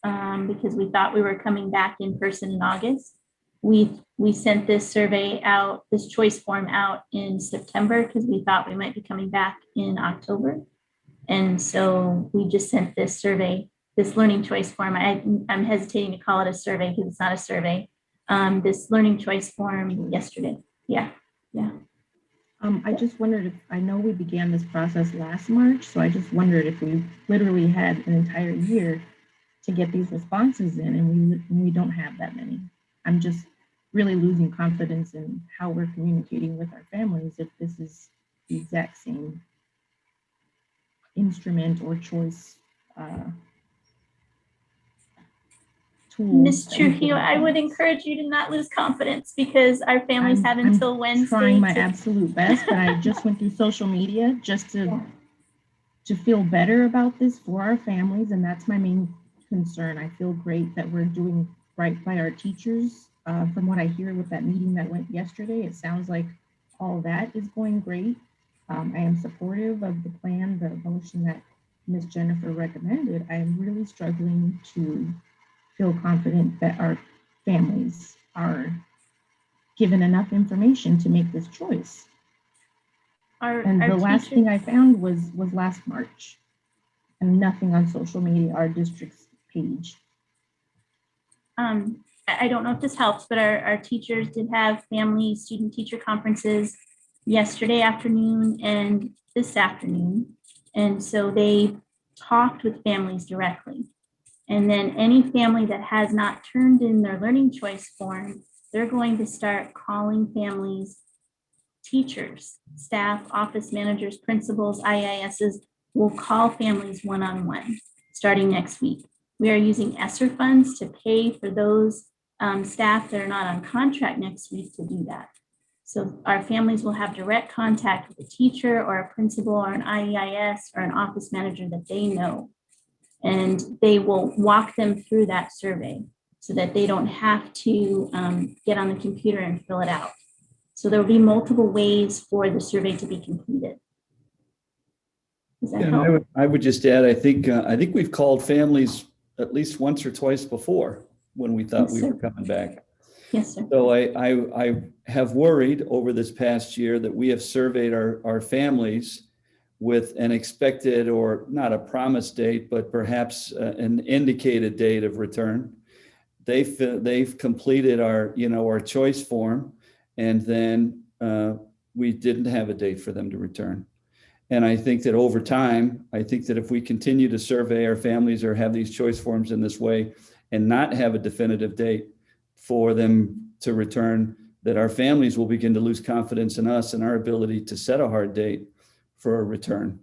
because we thought we were coming back in person in August. We sent this survey out, this choice form out in September because we thought we might be coming back in October. And so we just sent this survey, this learning choice form. I'm hesitating to call it a survey because it's not a survey. This learning choice form yesterday. Yeah. I just wondered if, I know we began this process last March, so I just wondered if we literally had an entire year to get these responses in, and we don't have that many. I'm just really losing confidence in how we're communicating with our families if this is the exact same instrument or choice tool. Ms. Trujillo, I would encourage you to not lose confidence because our families have until Wednesday. I'm trying my absolute best, but I just went through social media just to feel better about this for our families, and that's my main concern. I feel great that we're doing right by our teachers. From what I hear with that meeting that went yesterday, it sounds like all that is going great. I am supportive of the plan, the motion that Ms. Jennifer recommended. I am really struggling to feel confident that our families are given enough information to make this choice. And the last thing I found was last March, and nothing on social media, our district's page. I don't know if this helps, but our teachers did have family student teacher conferences yesterday afternoon and this afternoon. And so they talked with families directly. And then any family that has not turned in their learning choice form, they're going to start calling families, teachers, staff, office managers, principals, IISs will call families one-on-one starting next week. We are using ESSER funds to pay for those staff that are not on contract next week to do that. So our families will have direct contact with a teacher or a principal or an IEIS or an office manager that they know. And they will walk them through that survey so that they don't have to get on the computer and fill it out. So there will be multiple ways for the survey to be completed. Does that Yeah, help? I would just add, I think we've called families at least once or twice before when we thought Yes, we sir. were coming back. Yes, sir. So I have worried over this past year that we have surveyed our families with an expected, or not a promised date, but perhaps an indicated date of return. They've completed our choice form, and then we didn't have a date for them to return. And I think that over time, I think that if we continue to survey our families or have these choice forms in this way and not have a definitive date for them to return, that our families will begin to lose confidence in us and our ability to set a hard date for a return.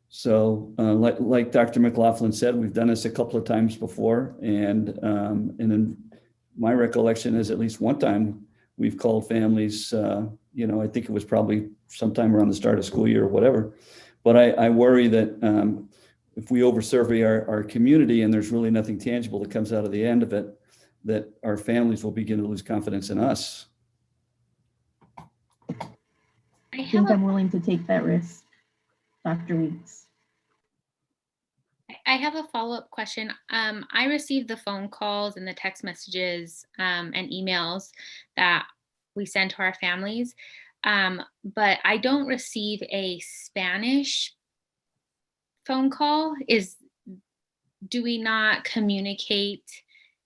So like Dr. McLaughlin said, we've done this a couple of times before. And in my recollection is at least one time we've called families, I think it was probably sometime around the start of school year or whatever. But I worry that if we over-survey our community and there's really nothing tangible that comes out of the end of it, that our families will begin to lose confidence in us. I think I'm willing to take that risk, Dr. Weeks. I have a follow-up question. I received the phone calls and the text messages and emails that we send to our families, but I don't receive a Spanish phone call. Do we not communicate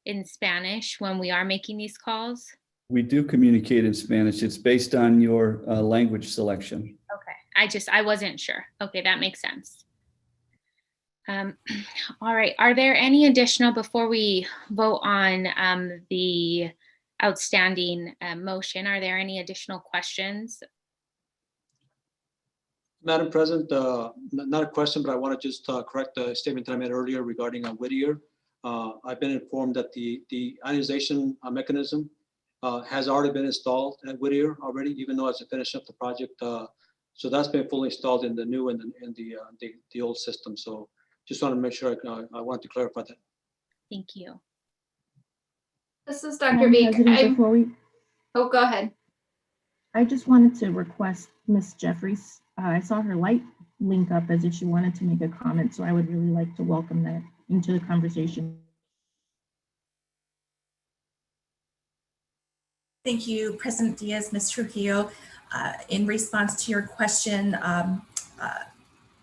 in Spanish when we are making these calls? We do communicate in Spanish. It's based on your language selection. Okay, I wasn't sure. Okay, that makes sense. All right, are there any additional, before we vote on the outstanding motion, are there any additional questions? Madam President, not a question, but I want to just correct the statement that I made earlier regarding Whittier. I've been informed that the ionization mechanism has already been installed at Whittier already, even though it's a finish up the project. So that's been fully installed in the new and in the old system. So just want to make sure I wanted to clarify that. Thank you. This is Dr. Madam Beek. President, before we, Oh, go ahead. I just wanted to request Ms. Jeffries. I saw her light link up as if she wanted to make a comment, so I would really like to welcome that into the conversation. Thank you, President Diaz, Ms. Trujillo. In response to your question,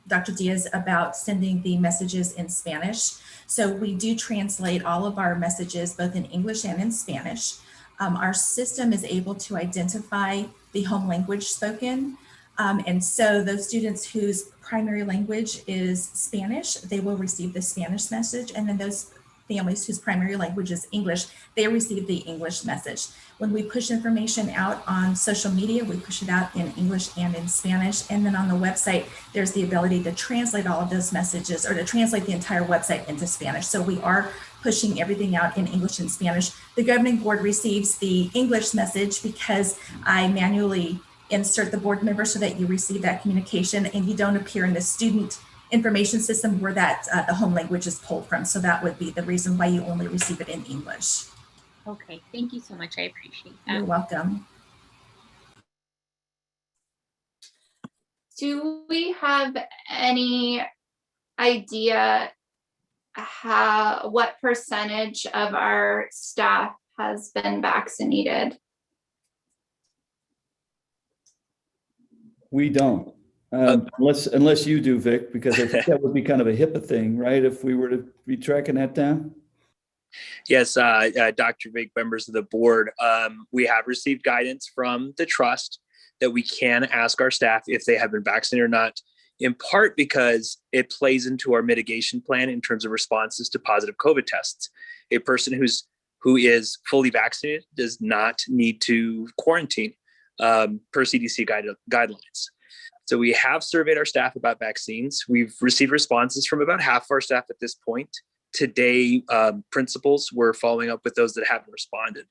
Dr. Diaz, about sending the messages in Spanish. So we do translate all of our messages both in English and in Spanish. Our system is able to identify the home language spoken. And so those students whose primary language is Spanish, they will receive the Spanish message. And then those families whose primary language is English, they receive the English message. When we push information out on social media, we push it out in English and in Spanish. And then on the website, there's the ability to translate all of those messages, or to translate the entire website into Spanish. So we are pushing everything out in English and Spanish. The governing board receives the English message because I manually insert the board member so that you receive that communication and you don't appear in the student information system where that the home language is pulled from. So that would be the reason why you only receive it in English. Okay, thank you so much. I appreciate that. You're welcome. Do we have any idea what percentage of our staff has been vaccinated? We don't, unless you do, Vic, because I think that would be kind of a HIPAA thing, right? If we were to be tracking that down. Yes, Dr. Vic, members of the board, we have received guidance from the trust that we can ask our staff if they have been vaccinated or not, in part because it plays into our mitigation plan in terms of responses to positive COVID tests. A person who is fully vaccinated does not need to quarantine per CDC guidelines. So we have surveyed our staff about vaccines. We've received responses from about half of our staff at this point. Today, principals were following up with those that haven't responded.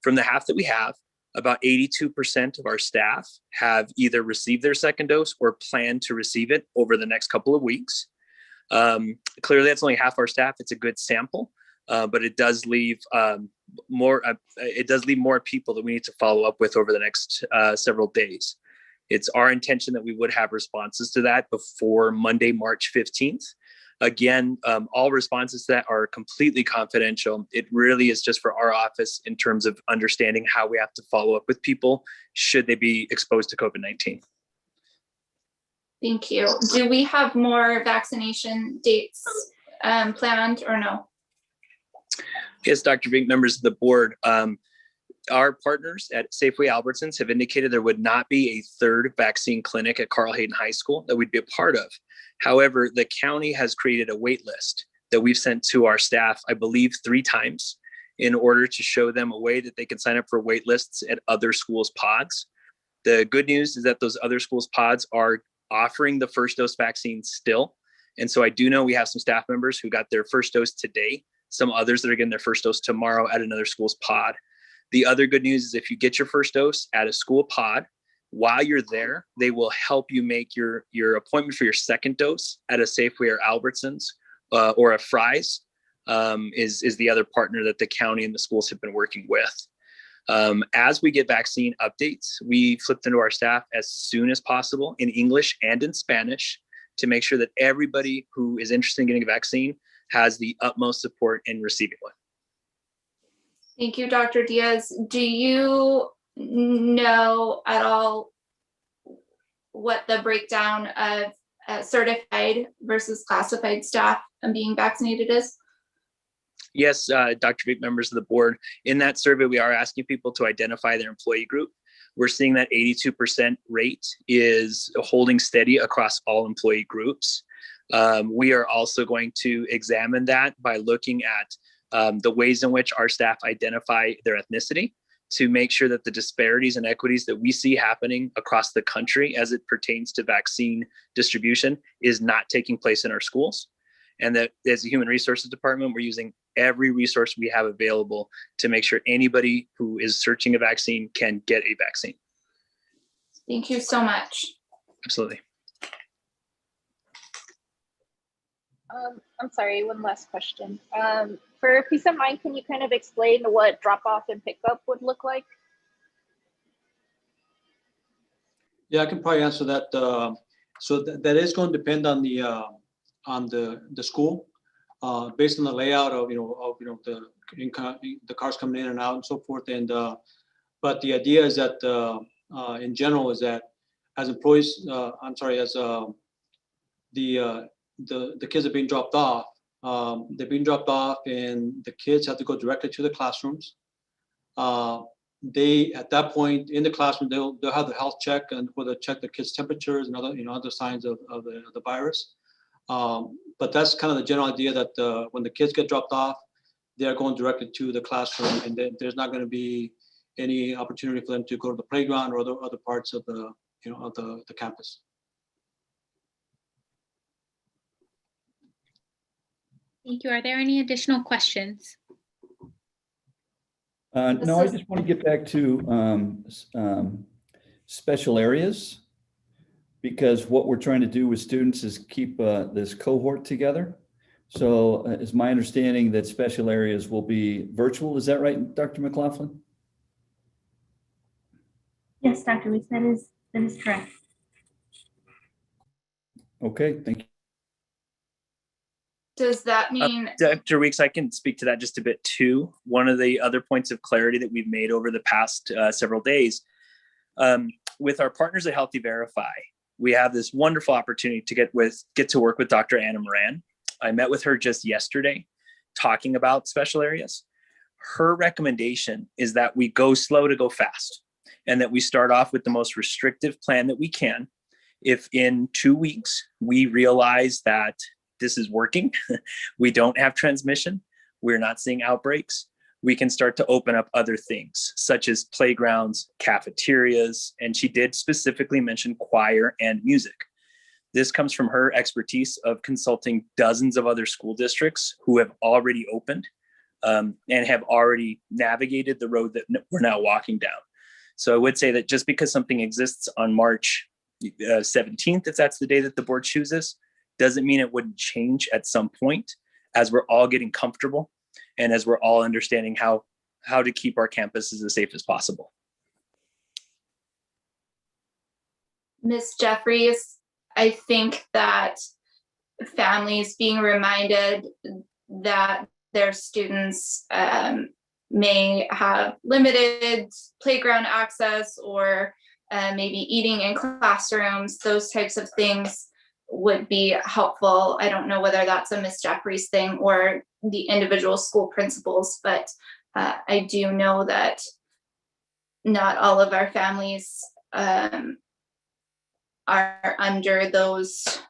From the half that we have, about 82% of our staff have either received their second dose or plan to receive it over the next couple of weeks. Clearly, that's only half our staff. It's a good sample, but it does leave more people that we need to follow up with over the next several days. It's our intention that we would have responses to that before Monday, March 15th. Again, all responses to that are completely confidential. It really is just for our office in terms of understanding how we have to follow up with people should they be exposed to COVID-19. Thank you. Do we have more vaccination dates planned or no? Yes, Dr. Vink, members of the board. Our partners at Safeway Albertsons have indicated there would not be a third vaccine clinic at Carl Hayden High School that we'd be a part of. However, the county has created a wait list that we've sent to our staff, I believe 3 times, in order to show them a way that they can sign up for wait lists at other schools' pods. The good news is that those other schools' pods are offering the first dose vaccine still. And so I do know we have some staff members who got their first dose today, some others that are getting their first dose tomorrow at another school's pod. The other good news is if you get your first dose at a school pod, while you're there, they will help you make your appointment for your second dose at a Safeway or Albertsons or a Fry's is the other partner that the county and the schools have been working with. As we get vaccine updates, we flipped into our staff as soon as possible in English and in Spanish to make sure that everybody who is interested in getting a vaccine has the utmost support in receiving one. Thank you, Dr. Diaz. Do you know at all what the breakdown of certified versus classified staff and being vaccinated is? Yes, Dr. Vink, members of the board. In that survey, we are asking people to identify their employee group. We're seeing that 82% rate is holding steady across all employee groups. We are also going to examine that by looking at the ways in which our staff identify their ethnicity to make sure that the disparities and equities that we see happening across the country as it pertains to vaccine distribution is not taking place in our schools. And that as a human resources department, we're using every resource we have available to make sure anybody who is searching a vaccine can get a vaccine. Thank you so much. Absolutely. I'm sorry, one last question. For peace of mind, can you kind of explain what drop off and pickup would look like? Yeah, I can probably answer that. So that is going to depend on the school, based on the layout of the cars coming in and out and so forth. And but the idea is that in general is that as employees, as the kids are being dropped off. They're being dropped off, and the kids have to go directly to the classrooms. They at that point in the classroom they'll have the health check and for the check the kids' temperatures and other signs of the virus. But that's kind of the general idea that when the kids get dropped off, they're going directly to the classroom, and there's not going to be any opportunity for them to go to the playground or other parts of the campus. Thank you. Are there any additional questions? No, I just want to get back to special areas, because what we're trying to do with students is keep this cohort together. So it's my understanding that special areas will be virtual. Is that right, Dr. McLaughlin? Yes, Dr. Weeks, that is correct. Okay, thank you. Does that mean Dr. Weeks, I can speak to that just a bit too. One of the other points of clarity that we've made over the past several days with our partners at Healthy Verify, we have this wonderful opportunity to get to work with Dr. Anna Moran. I met with her just yesterday talking about special areas. Her recommendation is that we go slow to go fast, and that we start off with the most restrictive plan that we can. If in 2 weeks we realize that this is working, we don't have transmission, we're not seeing outbreaks, we can start to open up other things such as playgrounds, cafeterias, and she did specifically mention choir and music. This comes from her expertise of consulting dozens of other school districts who have already opened and have already navigated the road that we're now walking down. So I would say that just because something exists on March 17th, if that's the day that the board chooses, doesn't mean it wouldn't change at some point as we're all getting comfortable and as we're all understanding how to keep our campuses as safe as possible. Ms. Jeffries, I think that families being reminded that their students may have limited playground access or maybe eating in classrooms, those types of things would be helpful. I don't know whether that's a Ms. Jeffries thing or the individual school principals, but I do know that not all of our families are under those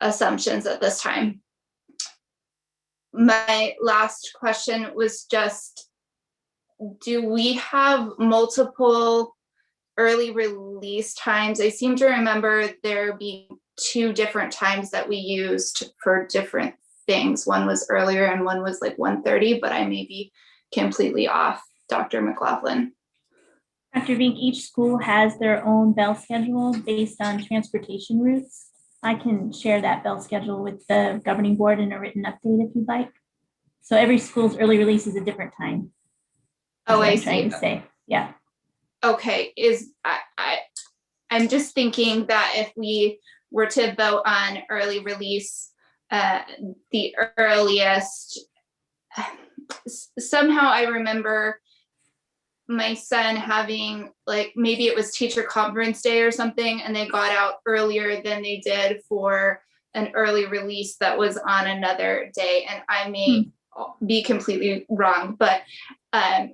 assumptions at this time. My last question was just, do we have multiple early release times? I seem to remember there being 2 different times that we used for different things. One was earlier and one was like 1:30, but I may be completely off, Dr. McLaughlin. Dr. Vink, each school has their own bell schedule based on transportation routes. I can share that bell schedule with the governing board in a written update if you'd like. So every school's early release is a different time. Oh, I I'm see. trying to say, yeah. Okay, I'm just thinking that if we were to vote on early release, the earliest, somehow I remember my son having, like, maybe it was teacher conference day or something, and they got out earlier than they did for an early release that was on another day. And I may be completely wrong, but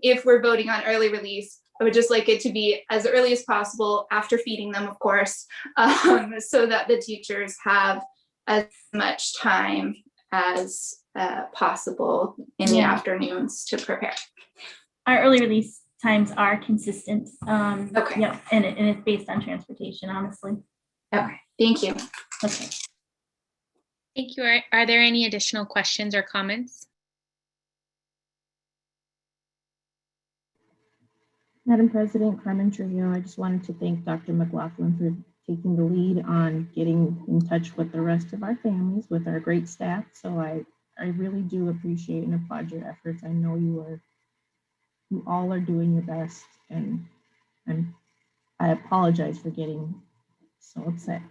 if we're voting on early release, I would just like it to be as early as possible, after feeding them, of course, so that the teachers have as much time as possible in the afternoons to prepare. Our early release times are consistent. Okay. Yep, and it's based on transportation, honestly. Okay, thank you. Okay. Thank you. Are there any additional questions or comments? Madam President, Carmen Trujillo, I just wanted to thank Dr. McLaughlin for taking the lead on getting in touch with the rest of our families, with our great staff. So I really do appreciate and applaud your efforts. I know you all are doing your best, and I apologize for getting so upset.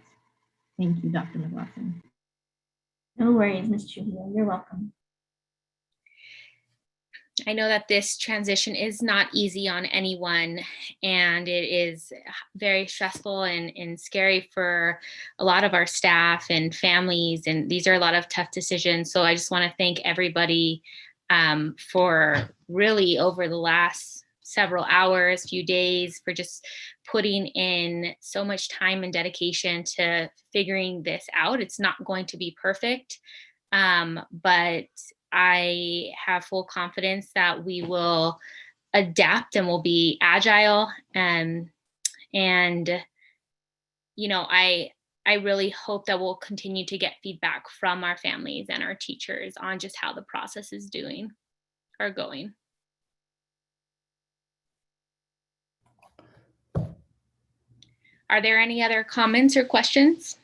Thank you, Dr. McLaughlin. No worries, Ms. Trujillo, you're welcome. I know that this transition is not easy on anyone, and it is very stressful and scary for a lot of our staff and families, and these are a lot of tough decisions. So I just want to thank everybody for really over the last several hours, few days, for just putting in so much time and dedication to figuring this out. It's not going to be perfect, but I have full confidence that we will adapt and we'll be agile. And you know, I really hope that we'll continue to get feedback from our families and our teachers on just how the process is going. Are there any other comments or questions?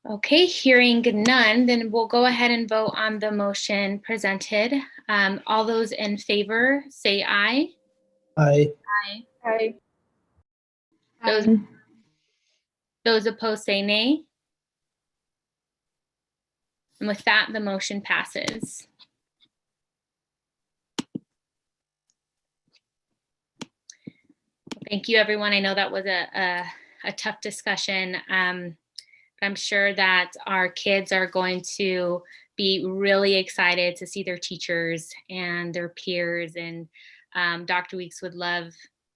Okay, hearing none, then we'll go ahead and vote on the motion presented. All those in favor say aye. Aye. Aye. Those opposed say nay. And with that, the motion passes. Thank you, everyone. I know that was a tough discussion. I'm sure that our kids are going to be really excited to see their teachers and their peers. And Dr. Weeks would love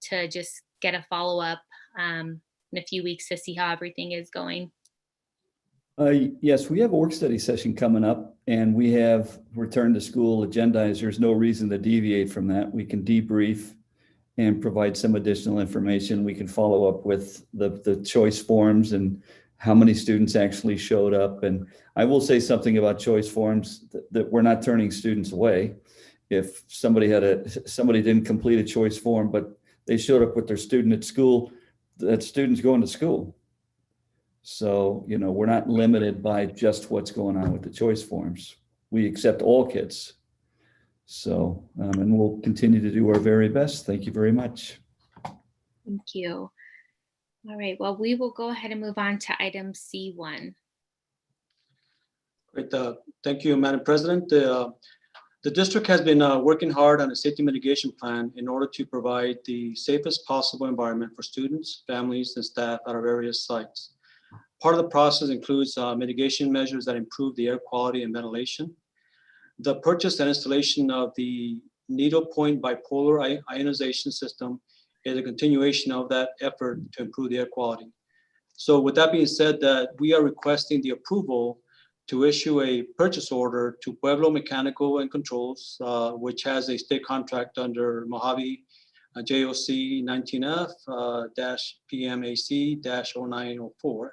to just get a follow-up in a few weeks to see how everything is going. Yes, we have a work study session coming up, and we have return to school agendized. There's no reason to deviate from that. We can debrief and provide some additional information. We can follow up with the choice forms and how many students actually showed up. And I will say something about choice forms, that we're not turning students away. If somebody didn't complete a choice form, but they showed up with their student at school, that student's going to school. So, we're not limited by just what's going on with the choice forms. We accept all kids. So, and we'll continue to do our very best. Thank you very much. Thank you. All right, well, we will go ahead and move on to item C1. Great. Thank you, Madam President. The district has been working hard on a safety mitigation plan in order to provide the safest possible environment for students, families, and staff at our various sites. Part of the process includes mitigation measures that improve the air quality and ventilation. The purchase and installation of the needle point bipolar ionization system is a continuation of that effort to improve the air quality. So with that being said, that we are requesting the approval to issue a purchase order to Pueblo Mechanical and Controls, which has a state contract under Mojave JOC 19F-PMAC-0904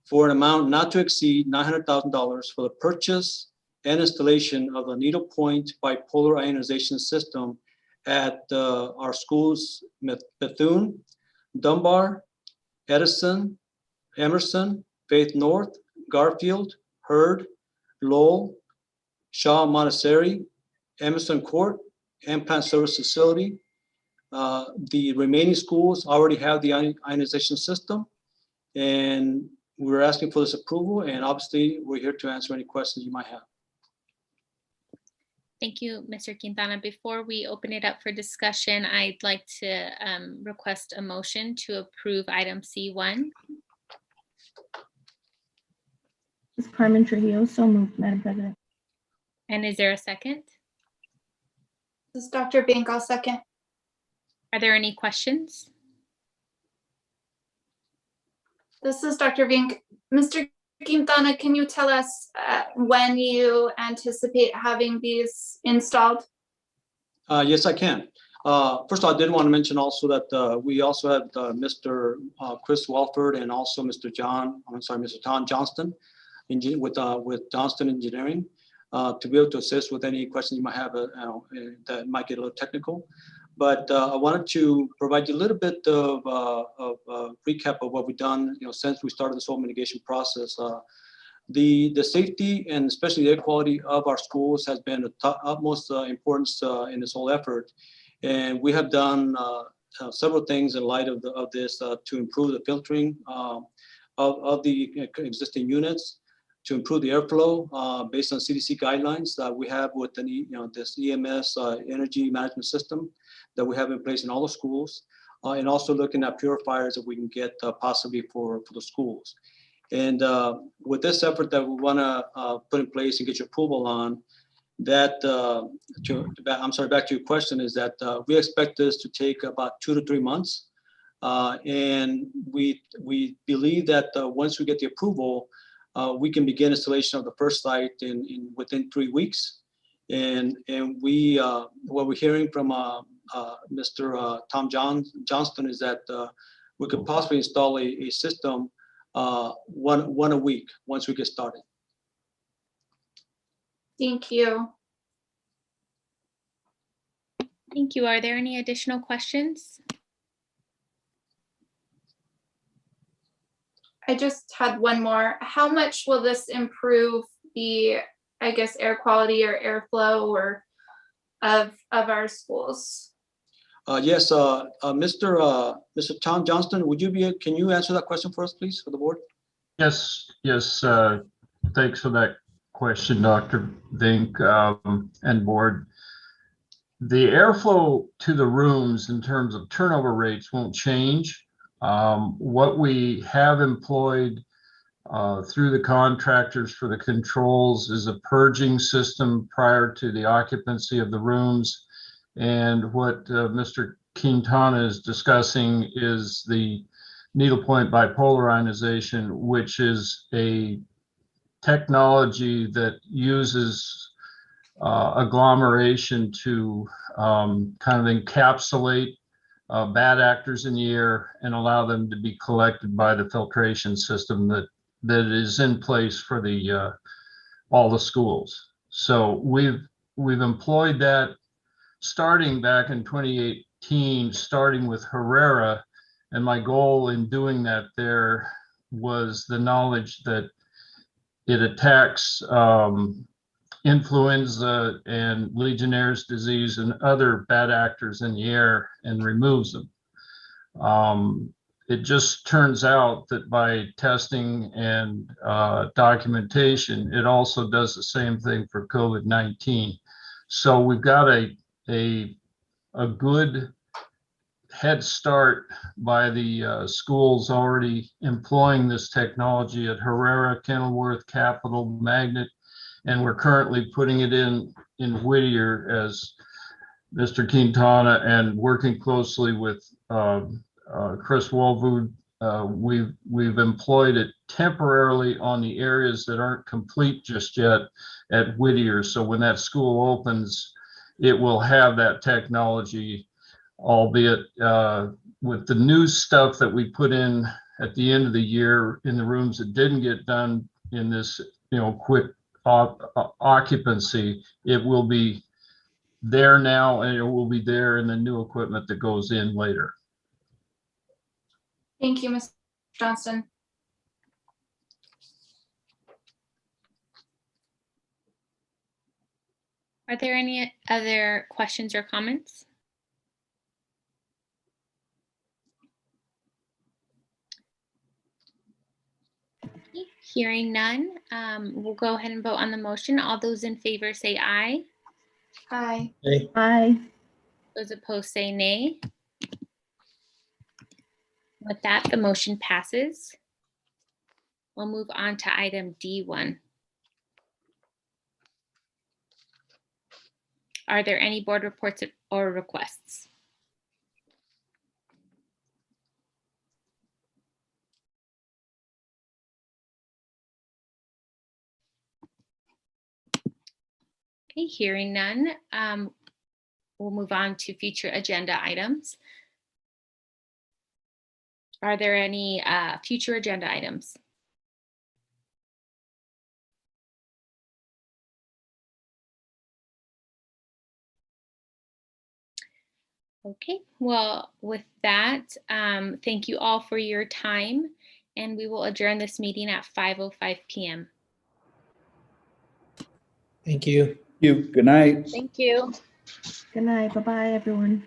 for an amount not to exceed $900,000 for the purchase and installation of a needle point bipolar ionization system at our schools, Bethune, Dunbar, Edison, Emerson, Faith North, Garfield, Hurd, Lowell, Shaw Montessori, Emerson Court, and Plant Service Facility. The remaining schools already have the ionization system, and we're asking for this approval, and obviously we're here to answer any questions you might have. Thank you, Mr. Quintana. Before we open it up for discussion, I'd like to request a motion to approve item C1. This is Carmen Trujillo, so moved, Madam President. And is there a second? This is Dr. Bink, I'll second. Are there any questions? This is Dr. Bink. Mr. Quintana, can you tell us when you anticipate having these installed? Yes, I can. First of all, I did want to mention also that we also had Mr. Chris Walford and also Mr. Tom Johnston with Johnston Engineering to be able to assist with any questions you might have that might get a little technical. But I wanted to provide you a little bit of recap of what we've done, since we started this whole mitigation process. The safety and especially the air quality of our schools has been of utmost importance in this whole effort. And we have done several things in light of this to improve the filtering of the existing units, to improve the airflow based on CDC guidelines that we have with this EMS energy management system that we have in place in all the schools, and also looking at purifiers that we can get possibly for the schools. And with this effort that we want to put in place and get your approval on, that back to your question, is that we expect this to take about 2 to 3 months, and we believe that once we get the approval, we can begin installation of the first site within 3 weeks. And we what we're hearing from Mr. Tom Johnston is that we could possibly install a system one a week once we get started. Thank you. Thank you. Are there any additional questions? I just had one more. How much will this improve the, I guess, air quality or airflow or of our schools? Yes, Mr. Tom Johnston, can you answer that question for us, please, for the board? Yes. Thanks for that question, Dr. Vink and board. The airflow to the rooms in terms of turnover rates won't change. What we have employed through the contractors for the controls is a purging system prior to the occupancy of the rooms. And what Mr. Quintana is discussing is the needlepoint bipolar ionization, which is a technology that uses agglomeration to kind of encapsulate bad actors in the air and allow them to be collected by the filtration system that is in place for the all the schools. So we've employed that starting back in 2018, starting with Herrera. And my goal in doing that there was the knowledge that it attacks influenza and Legionnaire's disease and other bad actors in the air and removes them. It just turns out that by testing and documentation, it also does the same thing for COVID-19. So we've got a good head start by the schools already employing this technology at Herrera, Kenilworth, Capital, Magnet, and we're currently putting it in Whittier as Mr. Quintana and working closely with Chris Wolvood. We've employed it temporarily on the areas that aren't complete just yet at Whittier. So when that school opens, it will have that technology, albeit with the new stuff that we put in at the end of the year in the rooms that didn't get done in this, quick occupancy. It will be there now, and it will be there in the new equipment that goes in later. Thank you, Ms. Johnston. Are there any other questions or comments? Hearing none, we'll go ahead and vote on the motion. All those in favor say aye. Aye. Aye. Those opposed say nay. With that, the motion passes. We'll move on to item D1. Are there any board reports or requests? Okay, hearing none, we'll move on to future agenda items. Are there any future agenda items? Okay, well, with that, thank you all for your time, and we will adjourn this meeting at 5:05 p.m. Thank you. Good night. Thank you. Good night. Bye-bye, everyone.